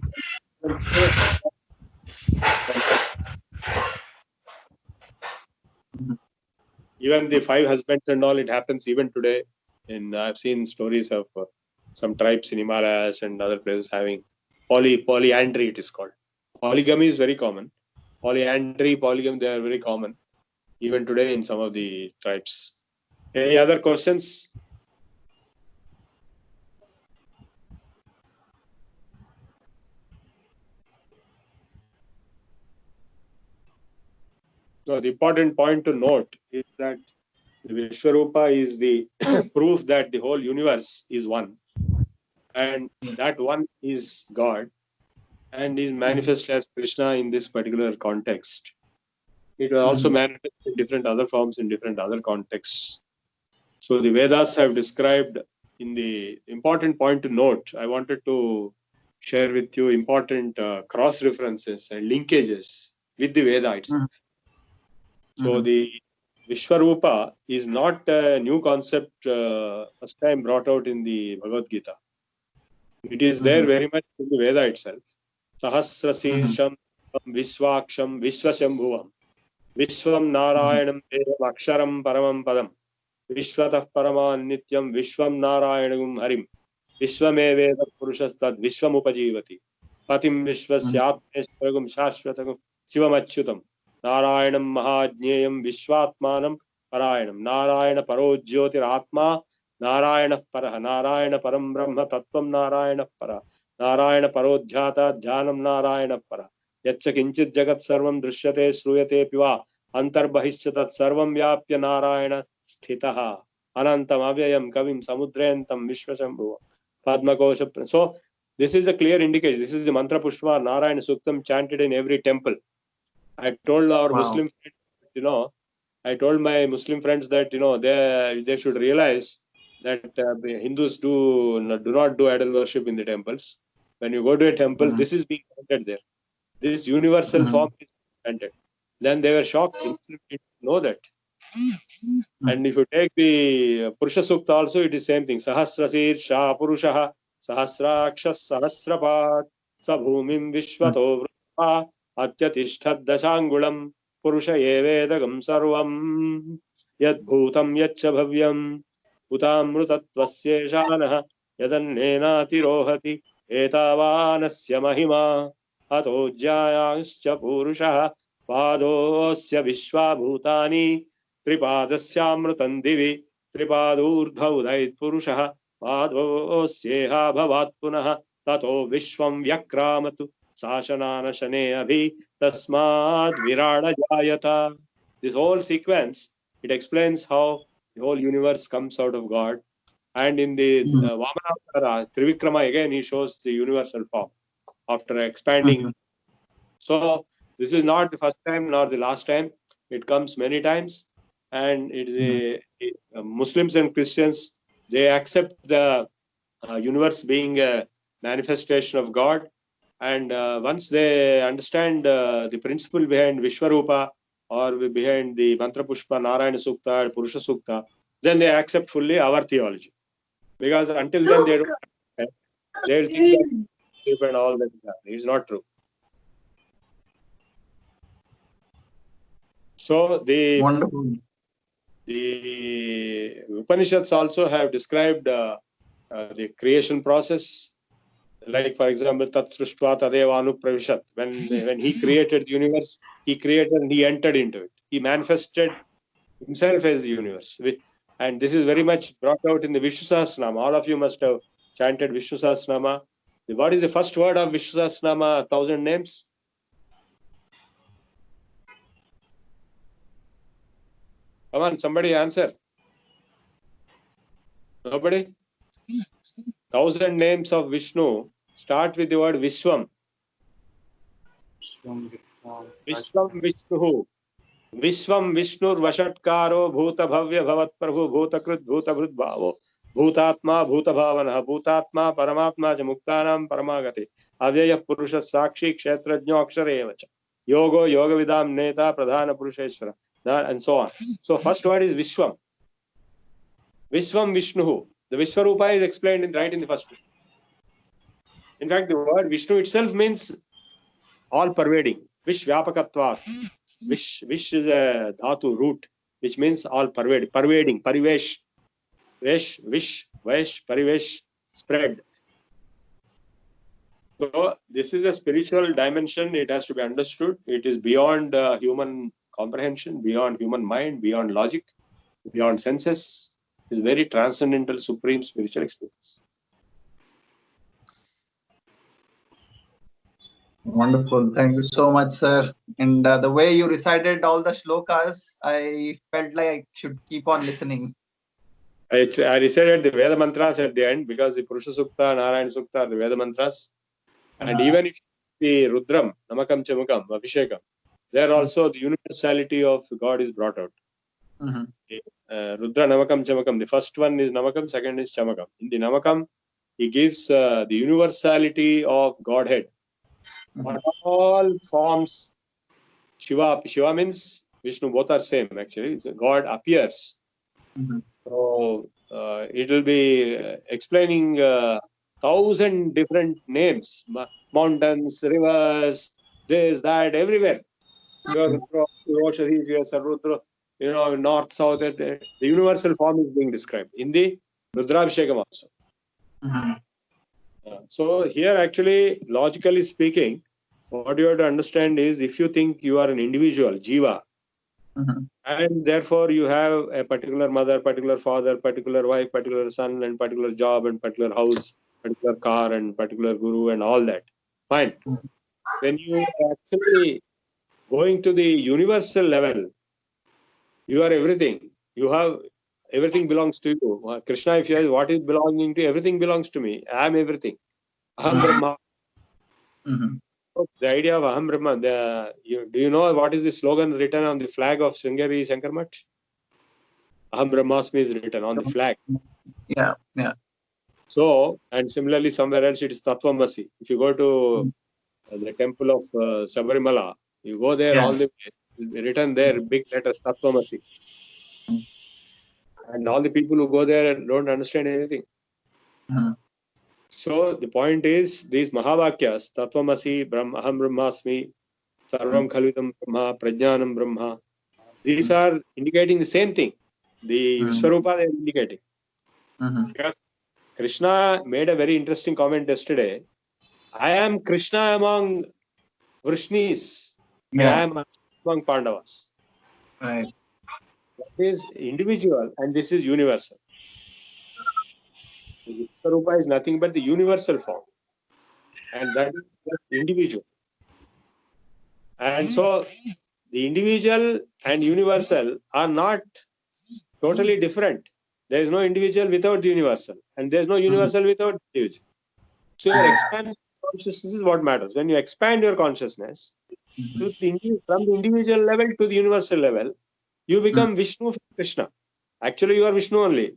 even the five husbands and all, it happens even today. I've seen stories of some tribes in Himalayas and other places having polyandry. It is called. Polygamy is very common. Polyandry, polygamy, they are very common even today in some of the tribes. Any other questions? No, the important point to note is that the Vishwarupa is the proof that the whole universe is one, and that one is God, and is manifest as Krishna in this particular context. It will also manifest in different other forms in different other contexts. So the Vedas have described in the important point to note. I wanted to share with you important cross references and linkages with the Veda itself. So the Vishwarupa is not a new concept first time brought out in the Bhagavad Gita. It is there very much in the Veda itself. Sahasra Sirsham Vishwaksham Vishwashambhuvam Vishwam Narayanam Devam Aksharam Paramam Padam Vishwatah Paraman Nityam Vishwam Narayanagum Harim Vishwameveda Purushastad Vishwam Upajivati Patim Vishwasyatmeshwaragum Shashvatagum Shivam Achyutam Narayanam Mahajneyam Vishwatmanam Parayanam Narayana Paro Jyotiratma Narayana Paraha Narayana Param Brahma Tattvam Narayana Para Narayana Parodhyata Dhyanam Narayana Para Yaccha Kinchit Jagat Sarvam Drishyate Shruyate Piva Antarbahishya Tat Sarvam Vyapya Narayana Sthitaha Anantam Avyayam Kavim Samudrentam Vishwashambhuvam Padmakosha. So this is a clear indication. This is the mantra Pushpa Narayana Suktam chanted in every temple. I told our Muslim friends, I told my Muslim friends that they should realize that Hindus do not do idol worship in the temples. When you go to a temple, this is being chanted there. This universal form is chanted. Then they were shocked. Muslims didn't know that. And if you take the Purusha Sukta also, it is same thing. Sahasrasir Shah Purushaha Sahasrakshas Sahasrapat Sabhumim Vishwato Vrata Atyatishthad Dashangulam Purusha Yevedagam Sarvam Yad Bhutam Yaccha Bhavyam Utamrutatvasyeşanah Yadannena Tirohati Etavanasya Mahima Ato Jyayanscha Purushaha Padosya Vishwabhutani त्रिपादस्यामृतं दिवि त्रिपादूर्ध्वोदयत्पुरुषः पादोऽस्येहा भवात् पुनः ततो विश्वं व्यक्रामतु शासनानशने अभि तस्माद् विराड जायत. This whole sequence, it explains how the whole universe comes out of God. And in the Vamana Trivikrama, again he shows the universal form after expanding. So this is not the first time nor the last time. It comes many times. And it is Muslims and Christians, they accept the universe being a manifestation of God. And once they understand the principle behind Vishwarupa or behind the Mantra Pushpa, Narayana Sukta, Purusha Sukta, then they accept fully our theology. Because until then they don't, they'll think that and all that is not true. So the Upanishads also have described the creation process. Like, for example, Tat Srishtva Tadeva Anupravishat. When he created the universe, he created and he entered into it. He manifested himself as the universe. And this is very much brought out in the Vishnu Sahasranama. All of you must have chanted Vishnu Sahasranama. What is the first word of Vishnu Sahasranama, 1,000 names? Come on, somebody answer. Nobody? 1,000 names of Vishnu start with the word Vishwam. Vishwam Vishnu. Vishwam Vishnur Vashatkaro Bhuta Bhavya Bhavat Prabhu Bhutakrit Bhutabhrut Bhavo Bhutatma Bhutabhavana Bhutatma Paramatma Muktanam Paramagati Avyaya Purusha Sakshi Kshetrajno Aksharevacha Yogo Yoga Vidam Neta Pradhana Purusheshwara and so on. So first word is Vishwam. Vishwam Vishnu. The Vishwarupa is explained right in the first one. In fact, the word Vishnu itself means all pervading. Vishvyapakatva. Vish is a dhatu root, which means all pervading, parivesh, vesh, vish, vesh, parivesh, spread. So this is a spiritual dimension. It has to be understood. It is beyond human comprehension, beyond human mind, beyond logic, beyond senses. It is very transcendental, supreme spiritual experience. Wonderful. Thank you so much, sir. And the way you recited all the shlokas, I felt like I should keep on listening. I recited the Veda mantras at the end because the Purusha Sukta, Narayana Sukta are the Veda mantras. And even if the Rudram, Namakam Chamakam, Abhishekam, there also the universality of God is brought out. Rudra, Namakam, Chamakam. The first one is Namakam, second is Chamakam. In the Namakam, he gives the universality of Godhead. All forms, Shiva means Vishnu, both are same actually. God appears. So it will be explaining 1,000 different names, mountains, rivers, this, that, everywhere. Your Roshadhi, your Sarudra, north, south, the universal form is being described in the Rudrabhishekam also. So here actually, logically speaking, what you have to understand is if you think you are an individual, Jiva, and therefore you have a particular mother, particular father, particular wife, particular son, and particular job, and particular house, particular car, and particular guru, and all that. Fine. When you are actually going to the universal level, you are everything. You have everything belongs to you. Krishna, if you ask what is belonging to you, everything belongs to me. I am everything. Aham Brahma. The idea of Aham Brahma, do you know what is the slogan written on the flag of Sringeri Shankar Math? Aham Brahmasmi is written on the flag. Yeah. So, and similarly somewhere else it is Tattvamasi. If you go to the temple of Sabarimala, you go there, all the written there, big letters, Tattvamasi. And all the people who go there don't understand anything. So the point is, these Mahavakyas, Tattvamasi, Aham Brahmasmi, Sarvam Khalvidam Brahma, Prajnanam Brahma, these are indicating the same thing. The Vishwarupa they are indicating. Because Krishna made a very interesting comment yesterday. I am Krishna among Vrishnis, and I am among Pandavas. Right. That is individual and this is universal. The Vishwarupa is nothing but the universal form. And that is just individual. And so the individual and universal are not totally different. There is no individual without the universal, and there is no universal without the individual. So your expanded consciousness is what matters. When you expand your consciousness to from the individual level to the universal level, you become Vishnu, Krishna. Actually, you are Vishnu only.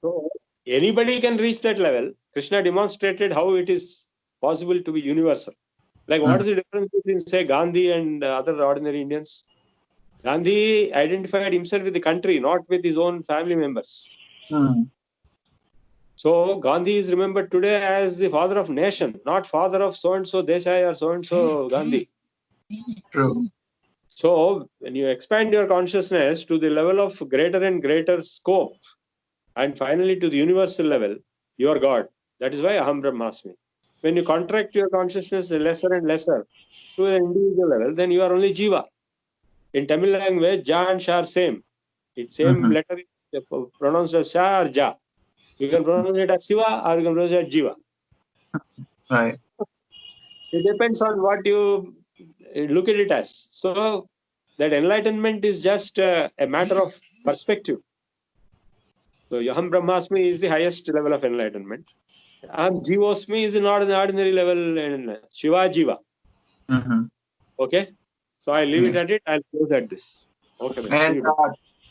So anybody can reach that level. Krishna demonstrated how it is possible to be universal. Like what is the difference between, say, Gandhi and other ordinary Indians? Gandhi identified himself with the country, not with his own family members. So Gandhi is remembered today as the father of nation, not father of so-and-so Desai or so-and-so Gandhi. True. So when you expand your consciousness to the level of greater and greater scope, and finally to the universal level, you are God. That is why Aham Brahmasmi. When you contract your consciousness lesser and lesser to the individual level, then you are only Jiva. In Tamil language, Ja and Sha are same. It's same letter is pronounced as Sha or Ja. You can pronounce it as Shiva or you can pronounce it as Jiva. Right. It depends on what you look at it as. So that enlightenment is just a matter of perspective. So Aham Brahmasmi is the highest level of enlightenment. Aham Jivosmi is not an ordinary level in Shiva Jiva. Mhm. Okay. So I leave it at it. I'll close at this. Okay, man. See And you.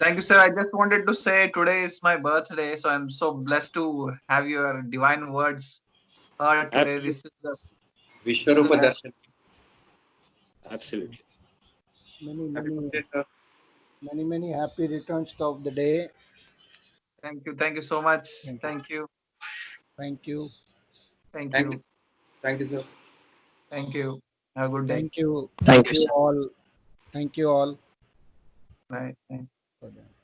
thank you, sir. I just wanted to say today is my birthday, so I'm so blessed to have your divine words heard today. Absolutely. This is the Vishwarupa Darshan. Absolutely. Many, happy many, birthday, sir. many happy returns of the day. Thank you. Thank you so much. Thank you. Thank you. Thank you. Thank Thank you. you. Thank you, sir. Thank you. Have a good day. Thank you. Thank you, sir. all. Thank you all Bye. Bye. for that.